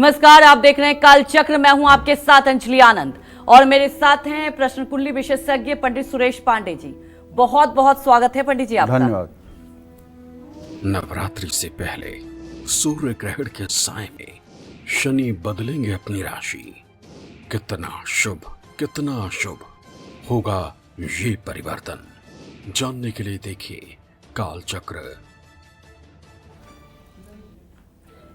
नमस्कार, आप देख रहे हैं काल चक्र। मैं हूं आपके साथ अंजलि आनंद और मेरे साथ हैं प्रश्न कुंडली विशेषज्ञ पंडित सुरेश पांडे जी। बहुत बहुत स्वागत है पंडित जी आपका। धन्यवाद। नवरात्रि से पहले सूर्य ग्रहण के साए में शनि बदलेंगे अपनी राशि। कितना शुभ कितना अशुभ होगा ये परिवर्तन, जानने के लिए देखिए काल चक्र।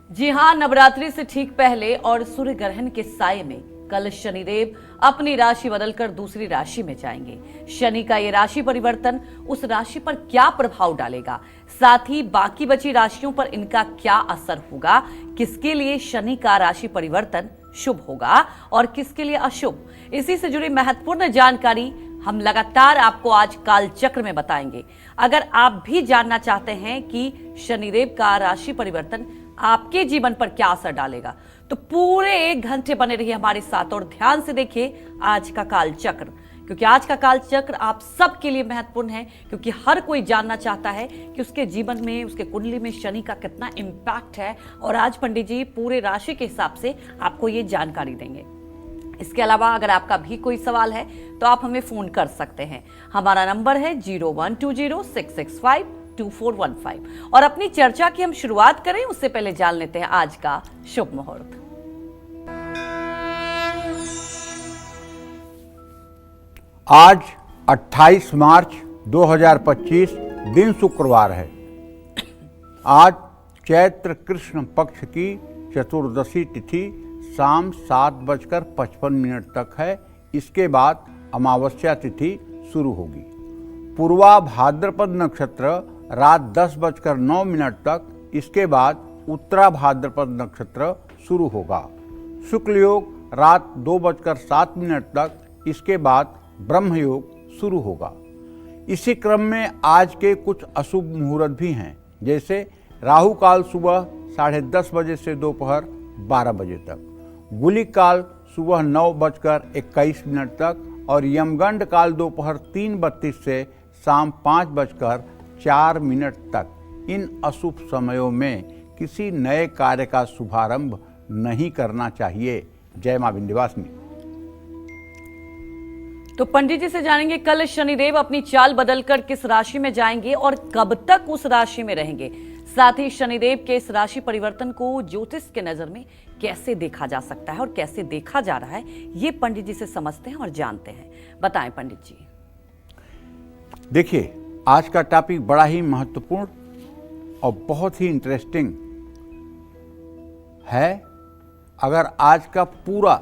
जी हां, नवरात्रि से ठीक पहले और सूर्य ग्रहण के साए में कल शनिदेव अपनी राशि बदलकर दूसरी राशि में जाएंगे। शनि का ये राशि परिवर्तन उस राशि पर क्या प्रभाव डालेगा, साथ ही बाकी बची राशियों पर इनका क्या असर होगा, किसके लिए शनि का राशि परिवर्तन शुभ होगा और किसके लिए अशुभ, इसी से जुड़ी महत्वपूर्ण जानकारी हम लगातार आपको आज काल चक्र में बताएंगे। अगर आप भी जानना चाहते हैं कि शनिदेव का राशि परिवर्तन आपके जीवन पर क्या असर डालेगा, तो पूरे 1 घंटे बने रहिए हमारे साथ और ध्यान से देखिए आज का काल चक्र, क्योंकि आज का काल चक्र आप सबके लिए महत्वपूर्ण है। क्योंकि हर कोई जानना चाहता है कि उसके जीवन में, उसके कुंडली में शनि का कितना इंपैक्ट है, और आज पंडित जी पूरे राशि के हिसाब से आपको ये जानकारी देंगे। इसके अलावा अगर आपका भी कोई सवाल है तो आप हमें फोन कर सकते हैं। हमारा नंबर है 012066522415। और अपनी चर्चा की हम शुरुआत करें उससे पहले जान लेते हैं आज का शुभ मुहूर्त। आज 28 मार्च 2025 दिन शुक्रवार है। आज चैत्र कृष्ण पक्ष की चतुर्दशी तिथि शाम 7:55 तक है। इसके बाद अमावस्या तिथि शुरू होगी। पूर्वा भाद्रपद नक्षत्र रात 10:09 तक, इसके बाद उत्तरा भाद्रपद नक्षत्र शुरू होगा। शुक्ल योग रात 2:07 तक, इसके बाद ब्रह्म योग शुरू होगा। इसी क्रम में आज के कुछ अशुभ मुहूर्त भी हैं, जैसे राहु काल सुबह 10:30 बजे से दोपहर 12 बजे तक, गुलिक काल सुबह 9:21 तक और यमगंड काल दोपहर 3:32 से शाम 5:04 तक। इन अशुभ समयों में किसी नए कार्य का शुभारंभ नहीं करना चाहिए। जय मां विंध्यवासिनी। तो पंडित जी से जानेंगे कल शनिदेव अपनी चाल बदलकर किस राशि में जाएंगे और कब तक उस राशि में रहेंगे। साथ ही शनिदेव के इस राशि परिवर्तन को ज्योतिष के नजर में कैसे देखा जा सकता है और कैसे देखा जा रहा है, ये पंडित जी से समझते हैं और जानते हैं। बताएं पंडित जी। देखिए, आज का टॉपिक बड़ा ही महत्वपूर्ण और बहुत ही इंटरेस्टिंग है। अगर आज का पूरा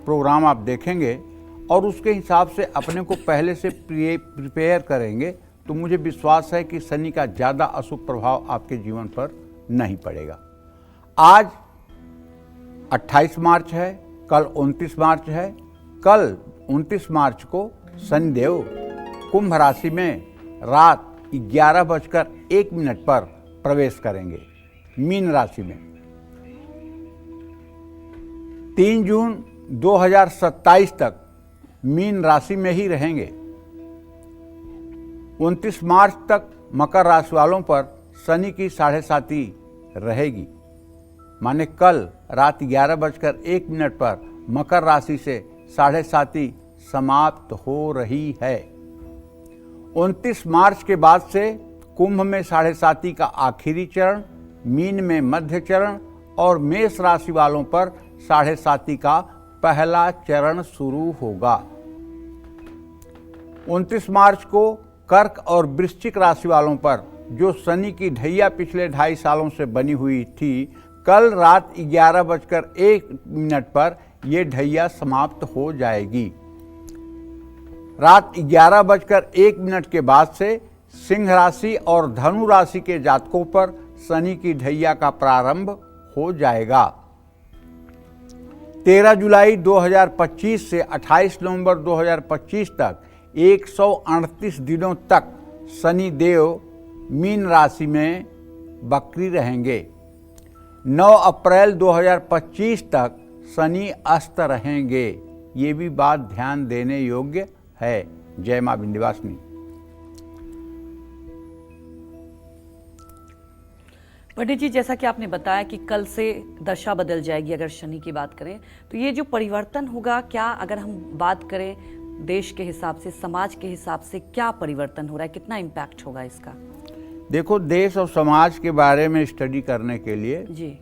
प्रोग्राम आप देखेंगे और उसके हिसाब से अपने को पहले से प्रिपेयर करेंगे तो मुझे विश्वास है कि शनि का ज़्यादा अशुभ प्रभाव आपके जीवन पर नहीं पड़ेगा। आज 28 मार्च है, कल 29 मार्च है। कल 29 मार्च को शनिदेव कुंभ राशि में रात 11:01 पर प्रवेश करेंगे मीन राशि में। 3 जून 2027 तक मीन राशि में ही रहेंगे। 29 मार्च तक मकर राशि वालों पर शनि की 7.5 रहेगी, माने कल रात 11:01 पर मकर राशि से 7.5 समाप्त हो रही है। 29 मार्च के बाद से कुंभ में 7.5 का आखिरी चरण, मीन में मध्य चरण और मेष राशि वालों पर 7.5 का पहला चरण शुरू होगा। 29 मार्च को कर्क और वृश्चिक राशि वालों पर जो शनि की ढैया पिछले 2.5 सालों से बनी हुई थी, कल रात 11:01 पर यह ढैया समाप्त हो जाएगी। रात 11:01 के बाद से सिंह राशि और धनु राशि के जातकों पर शनि की ढैया का प्रारंभ हो जाएगा। 13 जुलाई 2025 से 28 नवंबर 2025 तक 138 दिनों तक शनि देव मीन राशि में बकरी रहेंगे। 9 अप्रैल 2025 तक शनि अस्त रहेंगे। ये भी बात ध्यान देने योग्य है। जय मां विंध्यवासिनी। पंडित जी, जैसा कि आपने बताया कि कल से दशा बदल जाएगी, अगर शनि की बात करें तो ये जो परिवर्तन होगा, क्या अगर हम बात करें देश के हिसाब से, समाज के हिसाब से, क्या परिवर्तन हो रहा है, कितना इम्पैक्ट होगा इसका? देखो, देश और समाज के बारे में स्टडी करने के लिए जी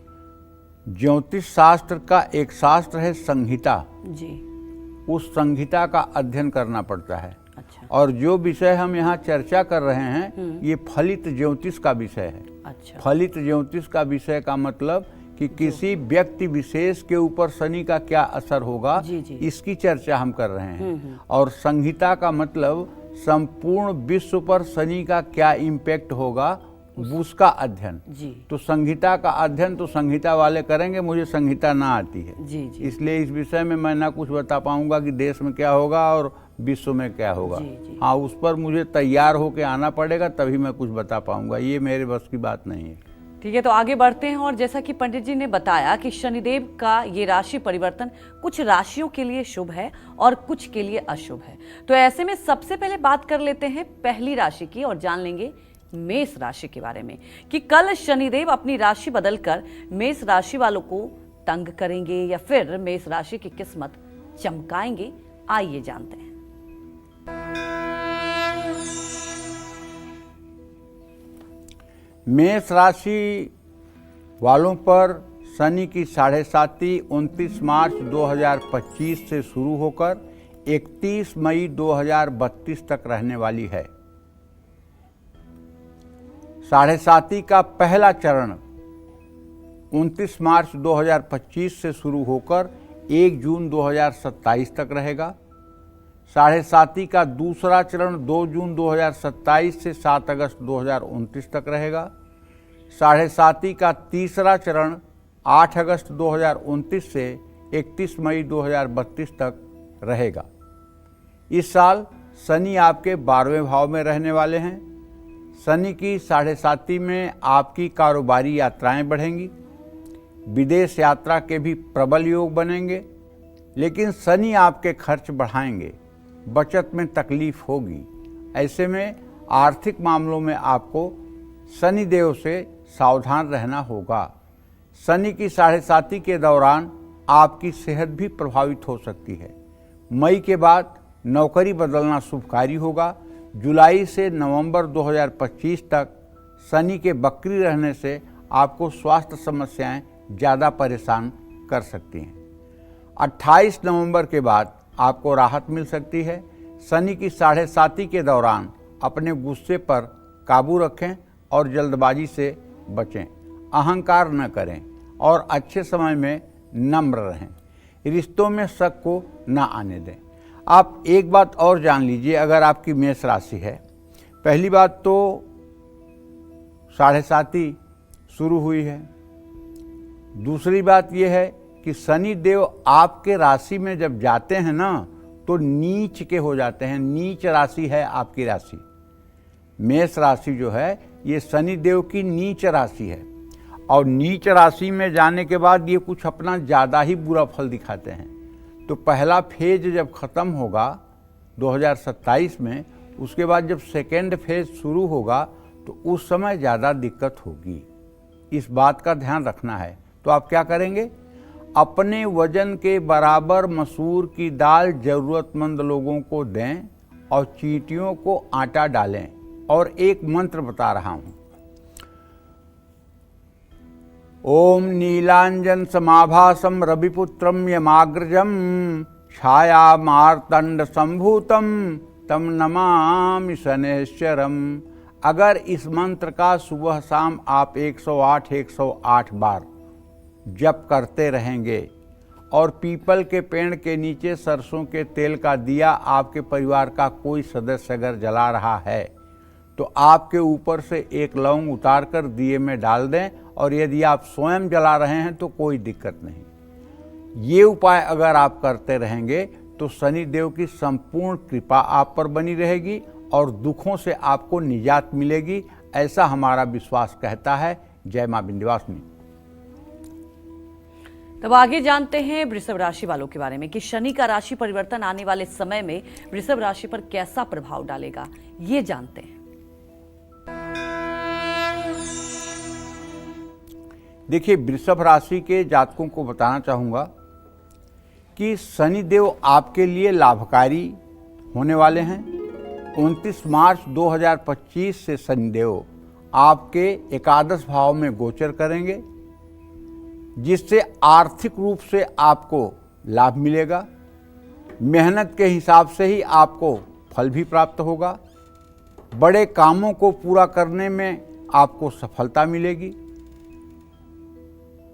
ज्योतिष शास्त्र का एक शास्त्र है संहिता, जी। उस संहिता का अध्ययन करना पड़ता है। अच्छा और जो विषय हम यहाँ चर्चा कर रहे हैं ये फलित ज्योतिष का विषय है। अच्छा फलित ज्योतिष का विषय का मतलब कि किसी व्यक्ति विशेष के ऊपर शनि का क्या असर होगा, जी, जी। इसकी चर्चा हम कर रहे हैं। और संहिता का मतलब संपूर्ण विश्व पर शनि का क्या इम्पैक्ट होगा, उसका अध्ययन। जी तो संहिता का अध्ययन तो संहिता वाले करेंगे, मुझे संहिता ना आती है, जी जी इसलिए इस विषय में मैं ना कुछ बता पाऊंगा कि देश में क्या होगा और विश्व में क्या होगा। जी, जी। हाँ, उस पर मुझे तैयार होके आना पड़ेगा, तभी मैं कुछ बता पाऊंगा, ये मेरे बस की बात नहीं है। ठीक है, तो आगे बढ़ते हैं। और जैसा कि पंडित जी ने बताया कि शनिदेव का ये राशि परिवर्तन कुछ राशियों के लिए शुभ है और कुछ के लिए अशुभ है। तो ऐसे में सबसे पहले बात कर लेते हैं पहली राशि की और जान लेंगे मेष राशि के बारे में कि कल शनिदेव अपनी राशि बदलकर मेष राशि वालों को तंग करेंगे या फिर मेष राशि की किस्मत चमकाएंगे। आइए जानते हैं। मेष राशि वालों पर शनि की 7.5 29 मार्च 2025 से शुरू होकर 31 मई 2032 तक रहने वाली है। 7.5 का पहला चरण 29 मार्च 2025 से शुरू होकर 1 जून 2027 तक रहेगा। 7.5 का दूसरा चरण 2 जून 2027 से 7 अगस्त 2029 तक रहेगा। 7.5 का तीसरा चरण 8 अगस्त 2029 से 31 मई 2032 तक रहेगा। इस साल शनि आपके 12वें भाव में रहने वाले हैं। शनि की 7.5 में आपकी कारोबारी यात्राएं बढ़ेंगी, विदेश यात्रा के भी प्रबल योग बनेंगे, लेकिन शनि आपके खर्च बढ़ाएंगे, बचत में तकलीफ होगी। ऐसे में आर्थिक मामलों में आपको शनि देव से सावधान रहना होगा। शनि की 7.5 के दौरान आपकी सेहत भी प्रभावित हो सकती है। मई के बाद नौकरी बदलना शुभकारी होगा। जुलाई से नवंबर 2025 तक शनि के वक्री रहने से आपको स्वास्थ्य समस्याएं ज़्यादा परेशान कर सकती हैं। 28 नवंबर के बाद आपको राहत मिल सकती है। शनि की 7.5 के दौरान अपने गुस्से पर काबू रखें और जल्दबाजी से बचें, अहंकार न करें और अच्छे समय में नम्र रहें। रिश्तों में शक को न आने दें। आप एक बात और जान लीजिए, अगर आपकी मेष राशि है, पहली बात तो 7.5 शुरू हुई है। दूसरी बात यह है कि शनि देव आपके राशि में जब जाते हैं ना, तो नीच के हो जाते हैं। नीच राशि है आपकी राशि। मेष राशि जो है ये शनि देव की नीच राशि है, और नीच राशि में जाने के बाद ये कुछ अपना ज़्यादा ही बुरा फल दिखाते हैं। तो पहला फेज जब ख़त्म होगा 2027 में, उसके बाद जब सेकेंड फेज शुरू होगा तो उस समय ज़्यादा दिक्कत होगी। इस बात का ध्यान रखना है। तो आप क्या करेंगे? अपने वजन के बराबर मसूर की दाल ज़रूरतमंद लोगों को दें और चींटियों को आटा डालें। और एक मंत्र बता रहा हूँ। ओम नीलांजन समाभासम रविपुत्रम यमाग्रजम छाया मार्तंड संभूतम तम नमामि शनैश्चरम। अगर इस मंत्र का सुबह शाम आप 108 बार जप करते रहेंगे और पीपल के पेड़ के नीचे सरसों के तेल का दिया आपके परिवार का कोई सदस्य अगर जला रहा है, तो आपके ऊपर से एक लौंग उतार कर दिए में डाल दें, और यदि आप स्वयं जला रहे हैं तो कोई दिक्कत नहीं। ये उपाय अगर आप करते रहेंगे तो शनि देव की संपूर्ण कृपा आप पर बनी रहेगी और दुखों से आपको निजात मिलेगी, ऐसा हमारा विश्वास कहता है। जय मां विंध्यवासिनी। तब आगे जानते हैं वृषभ राशि वालों के बारे में कि शनि का राशि परिवर्तन आने वाले समय में वृषभ राशि पर कैसा प्रभाव डालेगा, ये जानते हैं। देखिए, वृषभ राशि के जातकों को बताना चाहूँगा कि शनिदेव आपके लिए लाभकारी होने वाले हैं। 29 मार्च 2025 से शनिदेव आपके एकादश भाव में गोचर करेंगे, जिससे आर्थिक रूप से आपको लाभ मिलेगा। मेहनत के हिसाब से ही आपको फल भी प्राप्त होगा। बड़े कामों को पूरा करने में आपको सफलता मिलेगी।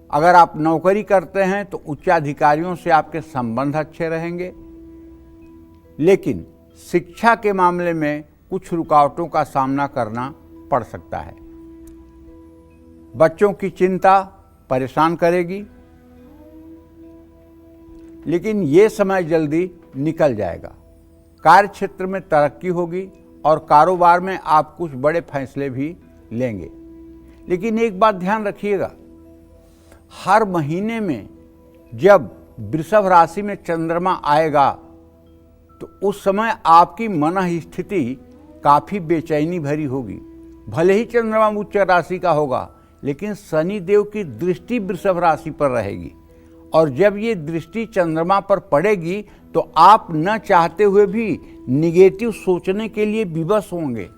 अगर आप नौकरी करते हैं तो उच्चाधिकारियों से आपके संबंध अच्छे रहेंगे, लेकिन शिक्षा के मामले में कुछ रुकावटों का सामना करना पड़ सकता है। बच्चों की चिंता परेशान करेगी, लेकिन ये समय जल्दी निकल जाएगा। कार्य क्षेत्र में तरक्की होगी और कारोबार में आप कुछ बड़े फैसले भी लेंगे। लेकिन एक बात ध्यान रखिएगा, हर महीने में जब वृषभ राशि में चंद्रमा आएगा तो उस समय आपकी मन स्थिति काफ़ी बेचैनी भरी होगी। भले ही चंद्रमा उच्च राशि का होगा, लेकिन शनि देव की दृष्टि वृषभ राशि पर रहेगी, और जब ये दृष्टि चंद्रमा पर पड़ेगी तो आप न चाहते हुए भी निगेटिव सोचने के लिए विवश होंगे,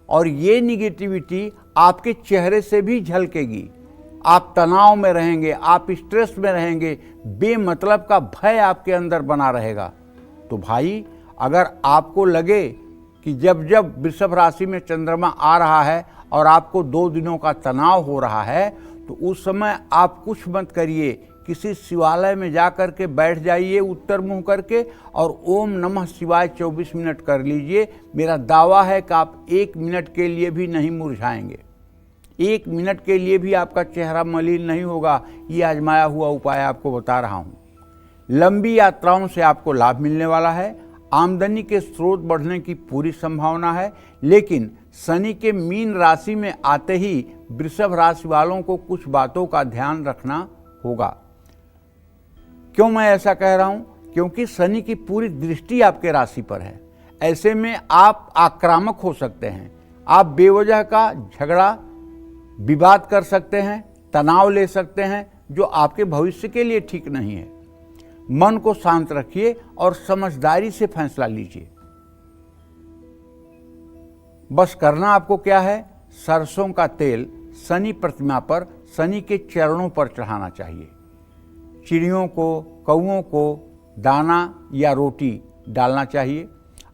और ये निगेटिविटी आपके चेहरे से भी झलकेगी। आप तनाव में रहेंगे, आप स्ट्रेस में रहेंगे, बेमतलब का भय आपके अंदर बना रहेगा। तो भाई, अगर आपको लगे कि जब जब वृषभ राशि में चंद्रमा आ रहा है और आपको 2 दिनों का तनाव हो रहा है, तो उस समय आप कुछ मत करिए, किसी शिवालय में जा कर के बैठ जाइए उत्तर मुंह करके और ओम नमः शिवाय 24 मिनट कर लीजिए। मेरा दावा है कि आप 1 मिनट के लिए भी नहीं मुरझाएंगे, 1 मिनट के लिए भी आपका चेहरा मलिन नहीं होगा। ये आजमाया हुआ उपाय आपको बता रहा हूँ। लंबी यात्राओं से आपको लाभ मिलने वाला है। आमदनी के स्रोत बढ़ने की पूरी संभावना है, लेकिन शनि के मीन राशि में आते ही वृषभ राशि वालों को कुछ बातों का ध्यान रखना होगा। क्यों मैं ऐसा कह रहा हूं? क्योंकि शनि की पूरी दृष्टि आपके राशि पर है। ऐसे में आप आक्रामक हो सकते हैं, आप बेवजह का झगड़ा विवाद कर सकते हैं, तनाव ले सकते हैं, जो आपके भविष्य के लिए ठीक नहीं है। मन को शांत रखिए और समझदारी से फैसला लीजिए। बस करना आपको क्या है, सरसों का तेल शनि प्रतिमा पर, शनि के चरणों पर चढ़ाना चाहिए। चिड़ियों को, कौओं को दाना या रोटी डालना चाहिए।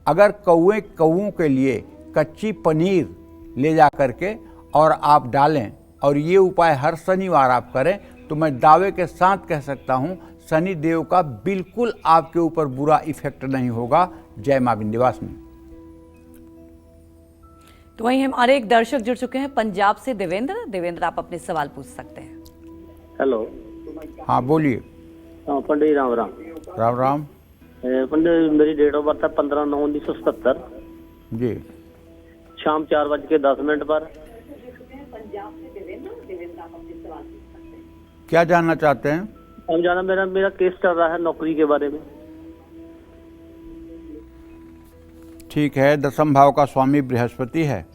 अगर कौओं के लिए कच्ची पनीर ले जा करके और आप डालें और ये उपाय हर शनिवार आप करें, तो मैं दावे के साथ कह सकता हूँ शनि देव का बिल्कुल आपके ऊपर बुरा इफेक्ट नहीं होगा। जय मां विंध्यवासिनी। तो वहीं हमारे एक दर्शक जुड़ चुके हैं पंजाब से, देवेंद्र, आप अपने सवाल पूछ सकते हैं। हेलो। हाँ बोलिए। हाँ पंडित राम राम। राम राम। पंडित, मेरी डेट ऑफ बर्थ है 15/9/1977 जी, शाम 4:10 पर। क्या जानना चाहते हैं? हम जाना, मेरा केस चल रहा है नौकरी के बारे में। ठीक है, 10वें भाव का स्वामी बृहस्पति है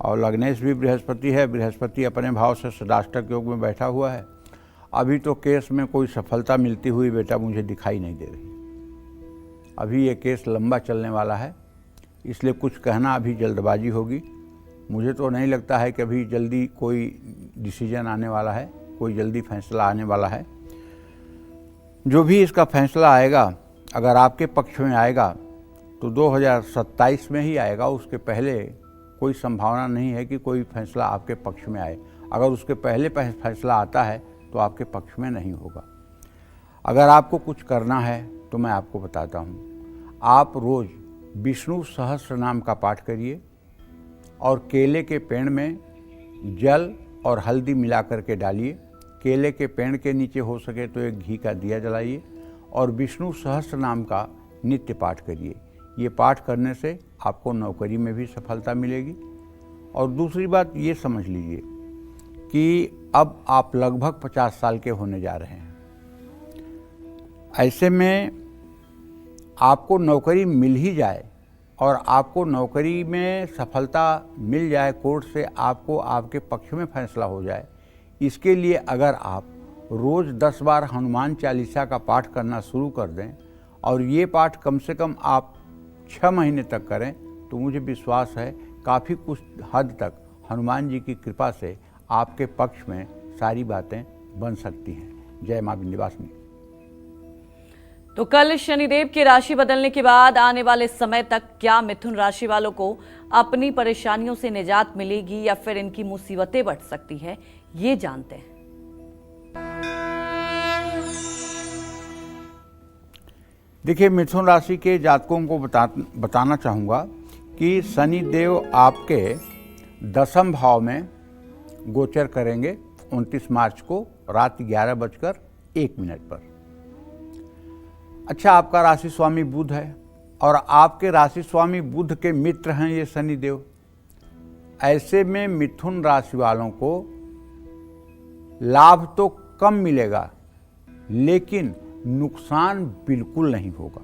और लग्नेश भी बृहस्पति है। बृहस्पति अपने भाव से सदाष्टक योग में बैठा हुआ है। अभी तो केस में कोई सफलता मिलती हुई बेटा मुझे दिखाई नहीं दे रही। अभी ये केस लंबा चलने वाला है, इसलिए कुछ कहना अभी जल्दबाजी होगी। मुझे तो नहीं लगता है कि अभी जल्दी कोई डिसीजन आने वाला है, कोई जल्दी फैसला आने वाला है। जो भी इसका फैसला आएगा, अगर आपके पक्ष में आएगा तो 2027 में ही आएगा। उसके पहले कोई संभावना नहीं है कि कोई फैसला आपके पक्ष में आए। अगर उसके पहले फैसला आता है तो आपके पक्ष में नहीं होगा। अगर आपको कुछ करना है तो मैं आपको बताता हूँ, आप रोज़ विष्णु सहस्त्र नाम का पाठ करिए और केले के पेड़ में जल और हल्दी मिला करके डालिए। केले के पेड़ के नीचे हो सके तो एक घी का दिया जलाइए और विष्णु सहस्त्र नाम का नित्य पाठ करिए। ये पाठ करने से आपको नौकरी में भी सफलता मिलेगी। और दूसरी बात ये समझ लीजिए कि अब आप लगभग 50 साल के होने जा रहे हैं। ऐसे में आपको नौकरी मिल ही जाए और आपको नौकरी में सफलता मिल जाए, कोर्ट से आपको आपके पक्ष में फैसला हो जाए, इसके लिए अगर आप रोज़ 10 बार हनुमान चालीसा का पाठ करना शुरू कर दें और ये पाठ कम से कम आप 6 महीने तक करें तो मुझे विश्वास है काफ़ी कुछ हद तक हनुमान जी की कृपा से आपके पक्ष में सारी बातें बन सकती हैं। जय मां विंध्यवासिनी। तो कल शनिदेव की राशि बदलने के बाद आने वाले समय तक क्या मिथुन राशि वालों को अपनी परेशानियों से निजात मिलेगी या फिर इनकी मुसीबतें बढ़ सकती है, ये जानते हैं। देखिए, मिथुन राशि के जातकों को बताना चाहूँगा कि शनि देव आपके 10वें भाव में गोचर करेंगे 29 मार्च को रात 11:01 पर। अच्छा, आपका राशि स्वामी बुध है और आपके राशि स्वामी बुध के मित्र हैं ये शनि देव। ऐसे में मिथुन राशि वालों को लाभ तो कम मिलेगा लेकिन नुकसान बिल्कुल नहीं होगा।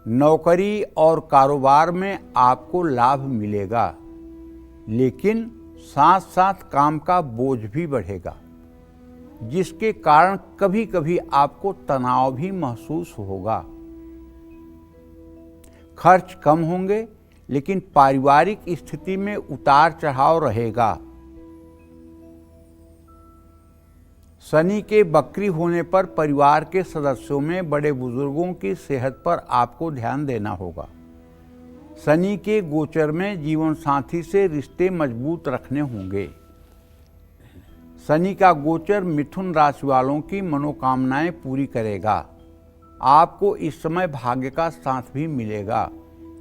नौकरी और कारोबार में आपको लाभ मिलेगा लेकिन साथ साथ काम का बोझ भी बढ़ेगा, जिसके कारण कभी कभी आपको तनाव भी महसूस होगा। खर्च कम होंगे लेकिन पारिवारिक स्थिति में उतार चढ़ाव रहेगा। शनि के वक्री होने पर परिवार के सदस्यों में बड़े बुजुर्गों की सेहत पर आपको ध्यान देना होगा। शनि के गोचर में जीवन साथी से रिश्ते मजबूत रखने होंगे। शनि का गोचर मिथुन राशि वालों की मनोकामनाएं पूरी करेगा। आपको इस समय भाग्य का साथ भी मिलेगा,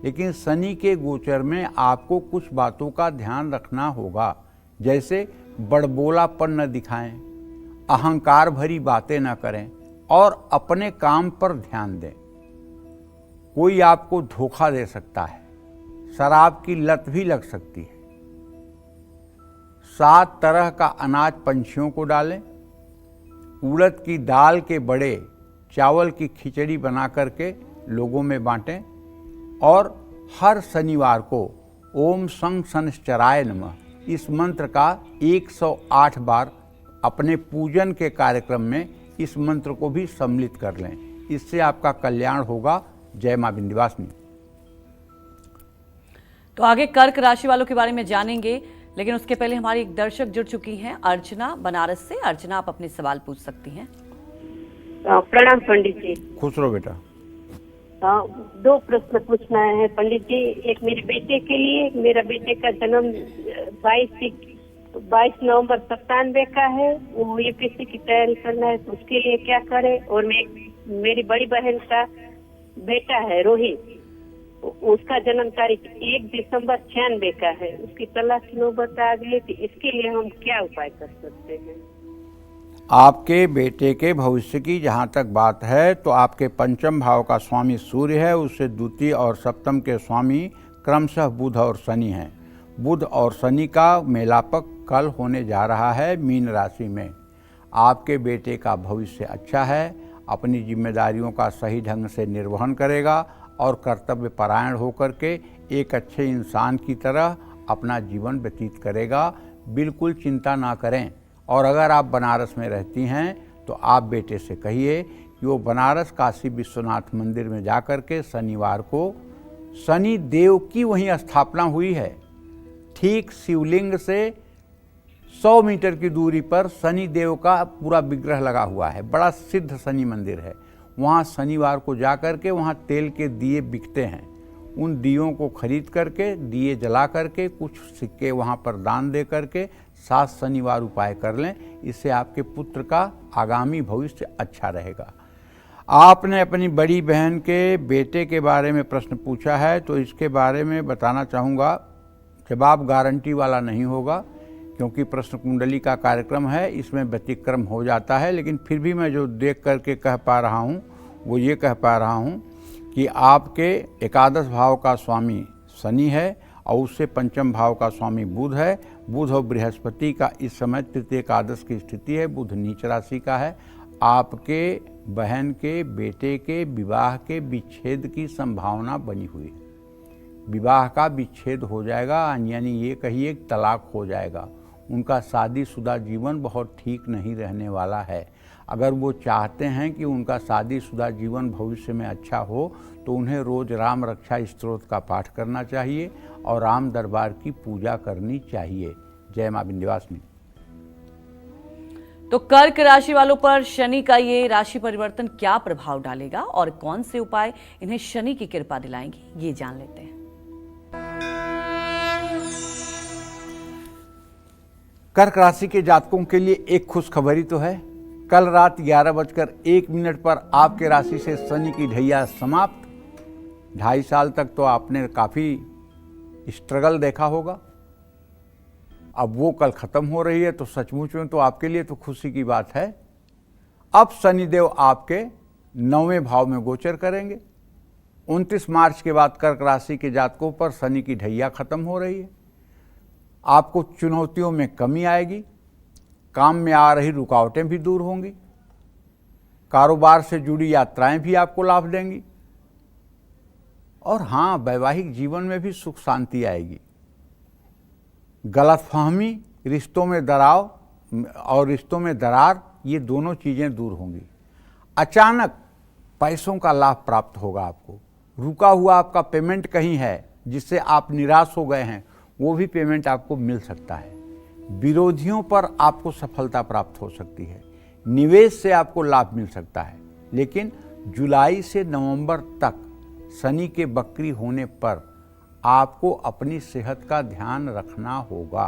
लेकिन शनि के गोचर में आपको कुछ बातों का ध्यान रखना होगा, जैसे बड़बोलापन न दिखाएं, अहंकार भरी बातें न करें और अपने काम पर ध्यान दें। कोई आपको धोखा दे सकता है, शराब की लत भी लग सकती है। 7 तरह का अनाज पंछियों को डालें, उड़द की दाल के बड़े, चावल की खिचड़ी बना करके लोगों में बांटें और हर शनिवार को ओम सं शनिश्चराय नमः इस मंत्र का 108 बार अपने पूजन के कार्यक्रम में इस मंत्र को भी सम्मिलित कर लें। इससे आपका कल्याण होगा। जय मां विंध्यवासिनी। तो आगे कर्क राशि वालों के बारे में जानेंगे, लेकिन उसके पहले हमारी एक दर्शक जुड़ चुकी हैं, अर्चना बनारस से। अर्चना, आप अपने सवाल पूछ सकती हैं। प्रणाम पंडित जी। खुश रहो बेटा। 2 प्रश्न पूछना है पंडित जी। एक मेरे बेटे के लिए, मेरा बेटे का जन्म 22 नवंबर 97 का है। वो यूपीएससी की तैयारी करना है, तो उसके लिए क्या करे? और मेरी बड़ी बहन का बेटा है रोहित, उसका जन्म तारीख 1 दिसंबर 96 का है। उसकी तलाक की नौबत आ गई थी, इसके लिए हम क्या उपाय कर सकते हैं? आपके बेटे के भविष्य की जहाँ तक बात है तो आपके 5वें भाव का स्वामी सूर्य है, उससे द्वितीय और सप्तम के स्वामी क्रमशः बुध और शनि हैं। बुध और शनि का मेलापक कल होने जा रहा है मीन राशि में। आपके बेटे का भविष्य अच्छा है, अपनी जिम्मेदारियों का सही ढंग से निर्वहन करेगा और कर्तव्य परायण होकर के एक अच्छे इंसान की तरह अपना जीवन व्यतीत करेगा। बिल्कुल चिंता ना करें। और अगर आप बनारस में रहती हैं तो आप बेटे से कहिए कि वो बनारस काशी विश्वनाथ मंदिर में जाकर के शनिवार को शनि देव की वहीं स्थापना हुई है। ठीक शिवलिंग से 100 मीटर की दूरी पर शनि देव का पूरा विग्रह लगा हुआ है। बड़ा सिद्ध शनि मंदिर है। वहाँ शनिवार को जाकर के वहाँ तेल के दिए बिकते हैं। उन दियों को खरीद करके, दिए जला करके, कुछ सिक्के वहाँ पर दान दे करके 7 शनिवार उपाय कर लें। इससे आपके पुत्र का आगामी भविष्य अच्छा रहेगा। आपने अपनी बड़ी बहन के बेटे के बारे में प्रश्न पूछा है, तो इसके बारे में बताना चाहूँगा। जवाब गारंटी वाला नहीं होगा, क्योंकि प्रश्न कुंडली का कार्यक्रम है, इसमें व्यतिक्रम हो जाता है। लेकिन फिर भी मैं जो देख करके कह पा रहा हूँ वो ये कह पा रहा हूँ कि आपके एकादश भाव का स्वामी शनि है और उससे 5वें भाव का स्वामी बुध है। बुध और बृहस्पति का इस समय तृतीय एकादश की स्थिति है। बुध नीच राशि का है। आपके बहन के बेटे के विवाह के विच्छेद की संभावना बनी हुई है। विवाह का विच्छेद हो जाएगा, यानी ये कहिए तलाक हो जाएगा। उनका शादीशुदा जीवन बहुत ठीक नहीं रहने वाला है। अगर वो चाहते हैं कि उनका शादीशुदा जीवन भविष्य में अच्छा हो तो उन्हें रोज राम रक्षा स्तोत्र का पाठ करना चाहिए और राम दरबार की पूजा करनी चाहिए। जय मां विंध्यवासिनी। तो कर्क राशि वालों पर शनि का ये राशि परिवर्तन क्या प्रभाव डालेगा और कौन से उपाय इन्हें शनि की कृपा दिलाएंगे, ये जान लेते हैं। कर्क राशि के जातकों के लिए एक खुशखबरी तो है। कल रात 11:01 पर आपके राशि से शनि की ढैया समाप्त। 2.5 साल तक तो आपने काफी स्ट्रगल देखा होगा, अब वो कल खत्म हो रही है, तो सचमुच में तो आपके लिए तो खुशी की बात है। अब शनिदेव आपके 9वें भाव में गोचर करेंगे। 29 मार्च के बाद कर्क राशि के जातकों पर शनि की ढैया खत्म हो रही है। आपको चुनौतियों में कमी आएगी, काम में आ रही रुकावटें भी दूर होंगी, कारोबार से जुड़ी यात्राएं भी आपको लाभ देंगी और हाँ, वैवाहिक जीवन में भी सुख शांति आएगी। गलतफहमी, रिश्तों में दरार, ये दोनों चीज़ें दूर होंगी। अचानक पैसों का लाभ प्राप्त होगा आपको। रुका हुआ आपका पेमेंट कहीं है जिससे आप निराश हो गए हैं, वो भी पेमेंट आपको मिल सकता है। विरोधियों पर आपको सफलता प्राप्त हो सकती है। निवेश से आपको लाभ मिल सकता है। लेकिन जुलाई से नवंबर तक शनि के वक्री होने पर आपको अपनी सेहत का ध्यान रखना होगा।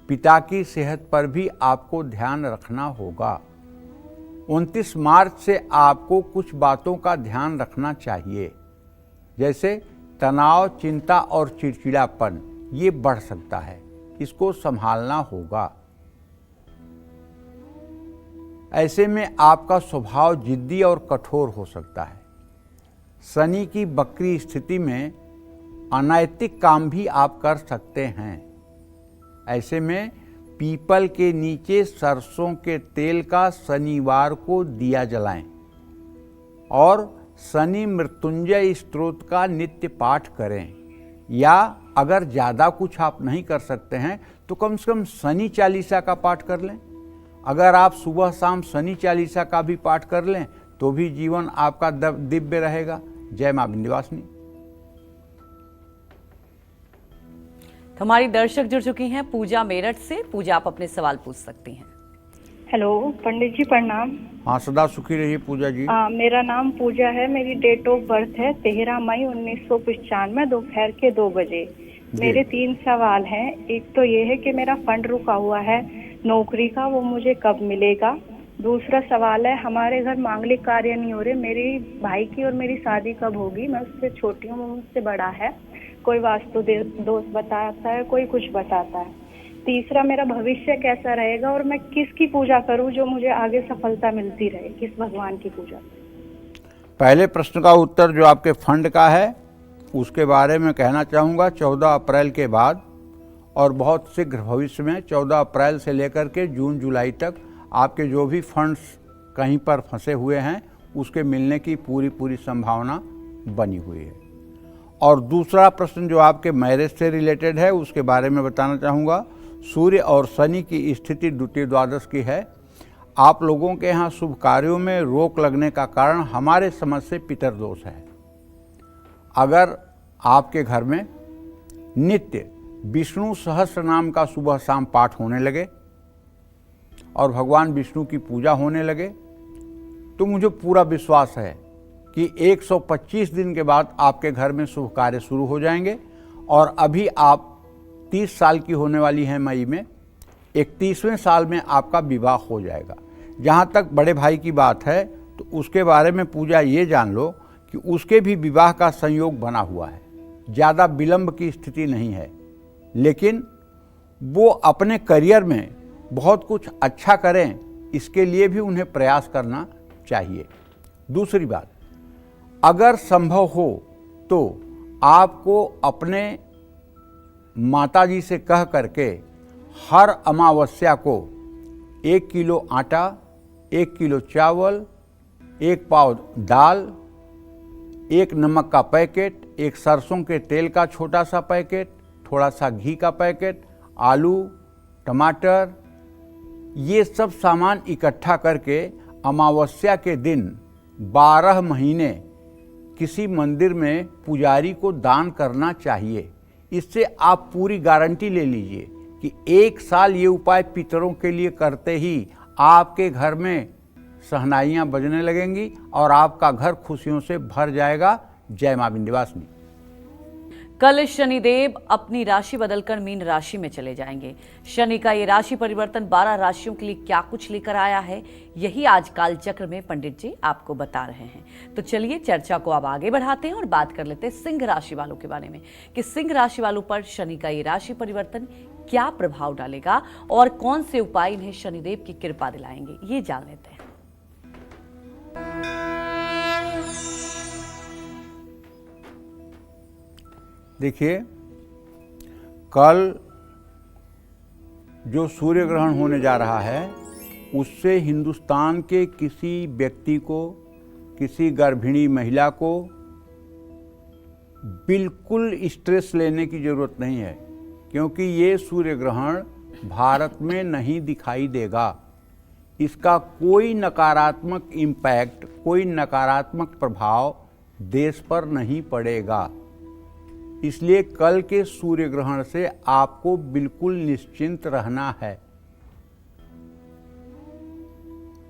पिता की सेहत पर भी आपको ध्यान रखना होगा। 29 मार्च से आपको कुछ बातों का ध्यान रखना चाहिए, जैसे तनाव, चिंता और चिड़चिड़ापन, ये बढ़ सकता है, इसको संभालना होगा। ऐसे में आपका स्वभाव जिद्दी और कठोर हो सकता है। शनि की वक्री स्थिति में अनैतिक काम भी आप कर सकते हैं। ऐसे में पीपल के नीचे सरसों के तेल का शनिवार को दिया जलाएं और शनि मृत्युंजय स्तोत्र का नित्य पाठ करें। या अगर ज़्यादा कुछ आप नहीं कर सकते हैं तो कम से कम शनि चालीसा का पाठ कर लें। अगर आप सुबह शाम शनि चालीसा का भी पाठ कर लें तो भी जीवन आपका दिव्य रहेगा। जय मां विंध्यवासिनी। हमारी दर्शक जुड़ चुकी हैं पूजा मेरठ से। पूजा, आप अपने सवाल पूछ सकती हैं। हेलो पंडित जी, प्रणाम। हाँ, सदा सुखी रहिए पूजा जी। मेरा नाम पूजा है। मेरी डेट ऑफ बर्थ है 13 मई 1995 दोपहर के 2 बजे। मेरे 3 सवाल हैं। एक तो ये है कि मेरा फंड रुका हुआ है नौकरी का, वो मुझे कब मिलेगा। दूसरा सवाल है, हमारे घर मांगलिक कार्य नहीं हो रहे, मेरे भाई की और मेरी शादी कब होगी। मैं उससे छोटी हूँ, वो मुझसे बड़ा है। कोई वास्तु दोष बताता है, कोई कुछ बताता है। तीसरा, मेरा भविष्य कैसा रहेगा और मैं किसकी पूजा करूं जो मुझे आगे सफलता मिलती रहे, किस भगवान की पूजा। पहले प्रश्न का उत्तर जो आपके फंड का है उसके बारे में कहना चाहूँगा। 14 अप्रैल के बाद और बहुत शीघ्र भविष्य में 14 अप्रैल से लेकर के जून जुलाई तक आपके जो भी फंड्स कहीं पर फंसे हुए हैं उसके मिलने की पूरी संभावना बनी हुई है। और दूसरा प्रश्न जो आपके मैरिज से रिलेटेड है उसके बारे में बताना चाहूँगा। सूर्य और शनि की स्थिति द्वितीय द्वादश की है। आप लोगों के यहाँ शुभ कार्यों में रोक लगने का कारण हमारे समझ से पितरदोष है। अगर आपके घर में नित्य विष्णु सहस्त्र नाम का सुबह शाम पाठ होने लगे और भगवान विष्णु की पूजा होने लगे तो मुझे पूरा विश्वास है कि 125 दिन के बाद आपके घर में शुभ कार्य शुरू हो जाएंगे। और अभी आप 30 साल की होने वाली हैं मई में, 31वें साल में आपका विवाह हो जाएगा। जहाँ तक बड़े भाई की बात है तो उसके बारे में पूजा ये जान लो कि उसके भी विवाह का संयोग बना हुआ है। ज़्यादा विलंब की स्थिति नहीं है, लेकिन वो अपने करियर में बहुत कुछ अच्छा करें इसके लिए भी उन्हें प्रयास करना चाहिए। दूसरी बात, अगर संभव हो तो आपको अपने माताजी से कह करके हर अमावस्या को 1 किलो आटा, 1 किलो चावल, 1 पाव दाल, 1 नमक का पैकेट, 1 सरसों के तेल का छोटा सा पैकेट, थोड़ा सा घी का पैकेट, आलू, टमाटर, ये सब सामान इकट्ठा करके अमावस्या के दिन 12 महीने किसी मंदिर में पुजारी को दान करना चाहिए। इससे आप पूरी गारंटी ले लीजिए कि 1 साल ये उपाय पितरों के लिए करते ही आपके घर में शहनाइयाँ बजने लगेंगी और आपका घर खुशियों से भर जाएगा। जय मां विंध्यवासिनी। कल शनिदेव अपनी राशि बदलकर मीन राशि में चले जाएंगे। शनि का ये राशि परिवर्तन 12 राशियों के लिए क्या कुछ लेकर आया है, यही आज काल चक्र में पंडित जी आपको बता रहे हैं। तो चलिए चर्चा को अब आगे बढ़ाते हैं और बात कर लेते हैं सिंह राशि वालों के बारे में कि सिंह राशि वालों पर शनि का ये राशि परिवर्तन क्या प्रभाव डालेगा और कौन से उपाय इन्हें शनिदेव की कृपा दिलाएंगे, ये जान लेते हैं। देखिए, कल जो सूर्य ग्रहण होने जा रहा है उससे हिंदुस्तान के किसी व्यक्ति को, किसी गर्भिणी महिला को बिल्कुल स्ट्रेस लेने की ज़रूरत नहीं है, क्योंकि ये सूर्य ग्रहण भारत में नहीं दिखाई देगा। इसका कोई नकारात्मक इम्पैक्ट, कोई नकारात्मक प्रभाव देश पर नहीं पड़ेगा। इसलिए कल के सूर्य ग्रहण से आपको बिल्कुल निश्चिंत रहना है।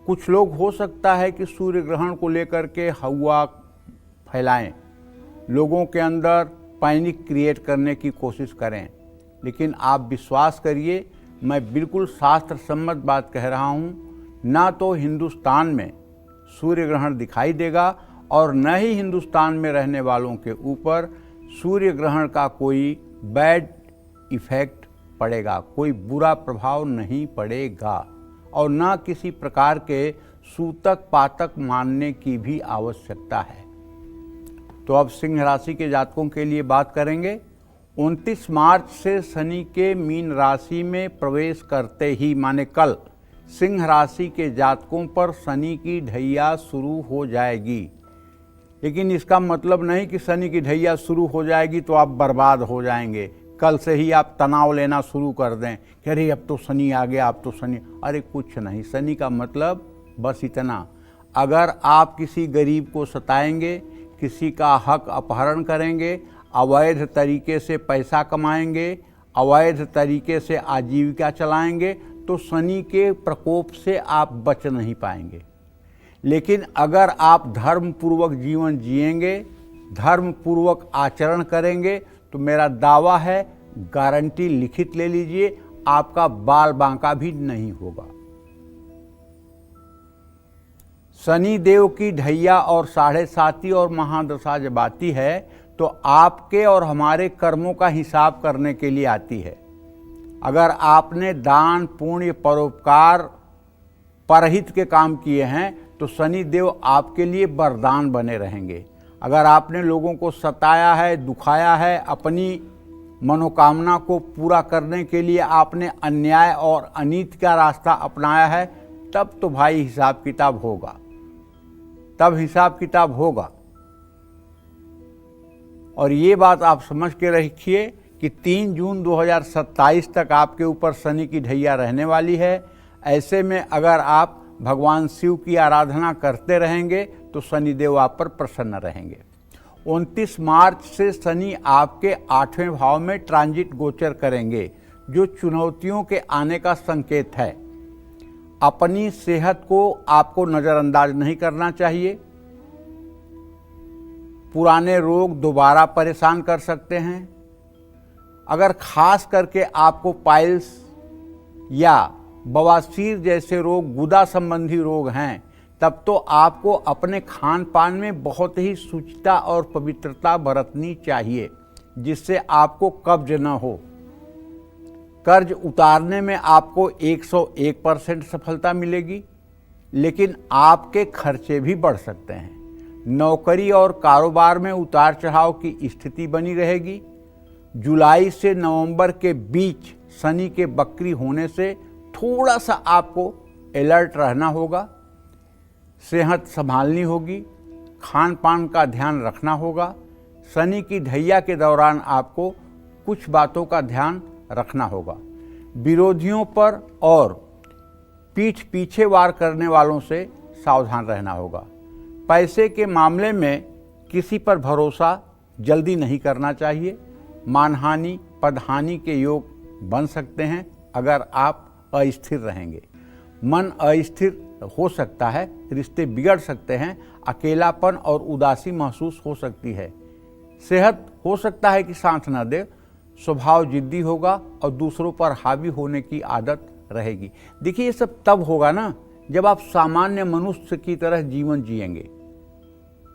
कुछ लोग हो सकता है कि सूर्य ग्रहण को लेकर के हवा फैलाएं, लोगों के अंदर पैनिक क्रिएट करने की कोशिश करें, लेकिन आप विश्वास करिए, मैं बिल्कुल शास्त्र सम्मत बात कह रहा हूँ। ना तो हिंदुस्तान में सूर्य ग्रहण दिखाई देगा और न ही हिंदुस्तान में रहने वालों के ऊपर सूर्य ग्रहण का कोई बैड इफेक्ट पड़ेगा, कोई बुरा प्रभाव नहीं पड़ेगा और न किसी प्रकार के सूतक पातक मानने की भी आवश्यकता है। तो अब सिंह राशि के जातकों के लिए बात करेंगे। 29 मार्च से शनि के मीन राशि में प्रवेश करते ही, माने कल, सिंह राशि के जातकों पर शनि की ढैया शुरू हो जाएगी। लेकिन इसका मतलब नहीं कि शनि की ढैया शुरू हो जाएगी तो आप बर्बाद हो जाएंगे। कल से ही आप तनाव लेना शुरू कर दें कि अरे अब तो शनि आ गया, अब तो शनि, अरे कुछ नहीं। शनि का मतलब बस इतना, अगर आप किसी गरीब को सताएंगे, किसी का हक अपहरण करेंगे, अवैध तरीके से पैसा कमाएंगे, अवैध तरीके से आजीविका चलाएंगे, तो शनि के प्रकोप से आप बच नहीं पाएंगे। लेकिन अगर आप धर्मपूर्वक जीवन जिएंगे, धर्मपूर्वक आचरण करेंगे, तो मेरा दावा है, गारंटी लिखित ले लीजिए, आपका बाल बांका भी नहीं होगा। शनि देव की ढैया और 7.5 और महादशा जब आती है तो आपके और हमारे कर्मों का हिसाब करने के लिए आती है। अगर आपने दान, पुण्य, परोपकार, परहित के काम किए हैं तो शनि देव आपके लिए वरदान बने रहेंगे। अगर आपने लोगों को सताया है, दुखाया है, अपनी मनोकामना को पूरा करने के लिए आपने अन्याय और अनीति का रास्ता अपनाया है, तब तो भाई हिसाब किताब होगा, तब हिसाब किताब होगा। और ये बात आप समझ के रखिए कि 3 जून 2027 तक आपके ऊपर शनि की ढैया रहने वाली है। ऐसे में अगर आप भगवान शिव की आराधना करते रहेंगे तो शनि देव आप पर प्रसन्न रहेंगे। 29 मार्च से शनि आपके 8वें भाव में ट्रांजिट गोचर करेंगे, जो चुनौतियों के आने का संकेत है। अपनी सेहत को आपको नज़रअंदाज नहीं करना चाहिए। पुराने रोग दोबारा परेशान कर सकते हैं। अगर खास करके आपको पाइल्स या बवासीर जैसे रोग, गुदा संबंधी रोग हैं, तब तो आपको अपने खान पान में बहुत ही शुचिता और पवित्रता बरतनी चाहिए, जिससे आपको कब्ज न हो। कर्ज उतारने में आपको 101% सफलता मिलेगी, लेकिन आपके खर्चे भी बढ़ सकते हैं। नौकरी और कारोबार में उतार चढ़ाव की स्थिति बनी रहेगी। जुलाई से नवंबर के बीच शनि के वक्री होने से थोड़ा सा आपको अलर्ट रहना होगा, सेहत संभालनी होगी, खान पान का ध्यान रखना होगा। शनि की ढैया के दौरान आपको कुछ बातों का ध्यान रखना होगा। विरोधियों पर और पीठ पीछे वार करने वालों से सावधान रहना होगा। पैसे के मामले में किसी पर भरोसा जल्दी नहीं करना चाहिए। मानहानि पदहानि के योग बन सकते हैं अगर आप अस्थिर रहेंगे। मन अस्थिर हो सकता है, रिश्ते बिगड़ सकते हैं, अकेलापन और उदासी महसूस हो सकती है। सेहत हो सकता है कि साथ न दे, स्वभाव जिद्दी होगा और दूसरों पर हावी होने की आदत रहेगी। देखिए, ये सब तब होगा ना जब आप सामान्य मनुष्य की तरह जीवन जिएंगे।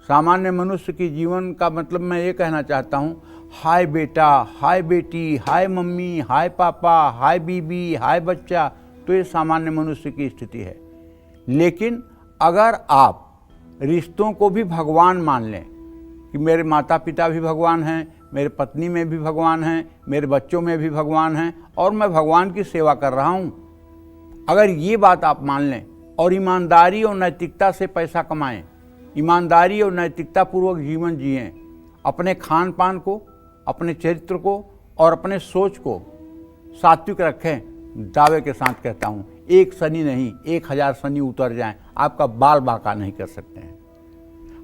सामान्य मनुष्य की जीवन का मतलब मैं ये कहना चाहता हूँ, हाय बेटा, हाय बेटी, हाय मम्मी, हाय पापा, हाय बीबी, हाय बच्चा, तो ये सामान्य मनुष्य की स्थिति है। लेकिन अगर आप रिश्तों को भी भगवान मान लें कि मेरे माता पिता भी भगवान हैं, मेरे पत्नी में भी भगवान हैं, मेरे बच्चों में भी भगवान हैं और मैं भगवान की सेवा कर रहा हूँ, अगर ये बात आप मान लें और ईमानदारी और नैतिकता से पैसा कमाएं, ईमानदारी और नैतिकता पूर्वक जीवन जिएं, अपने खान पान को, अपने चरित्र को और अपने सोच को सात्विक रखें, दावे के साथ कहता हूँ, एक शनि नहीं 1000 शनि उतर जाएं, आपका बाल बांका नहीं कर सकते हैं।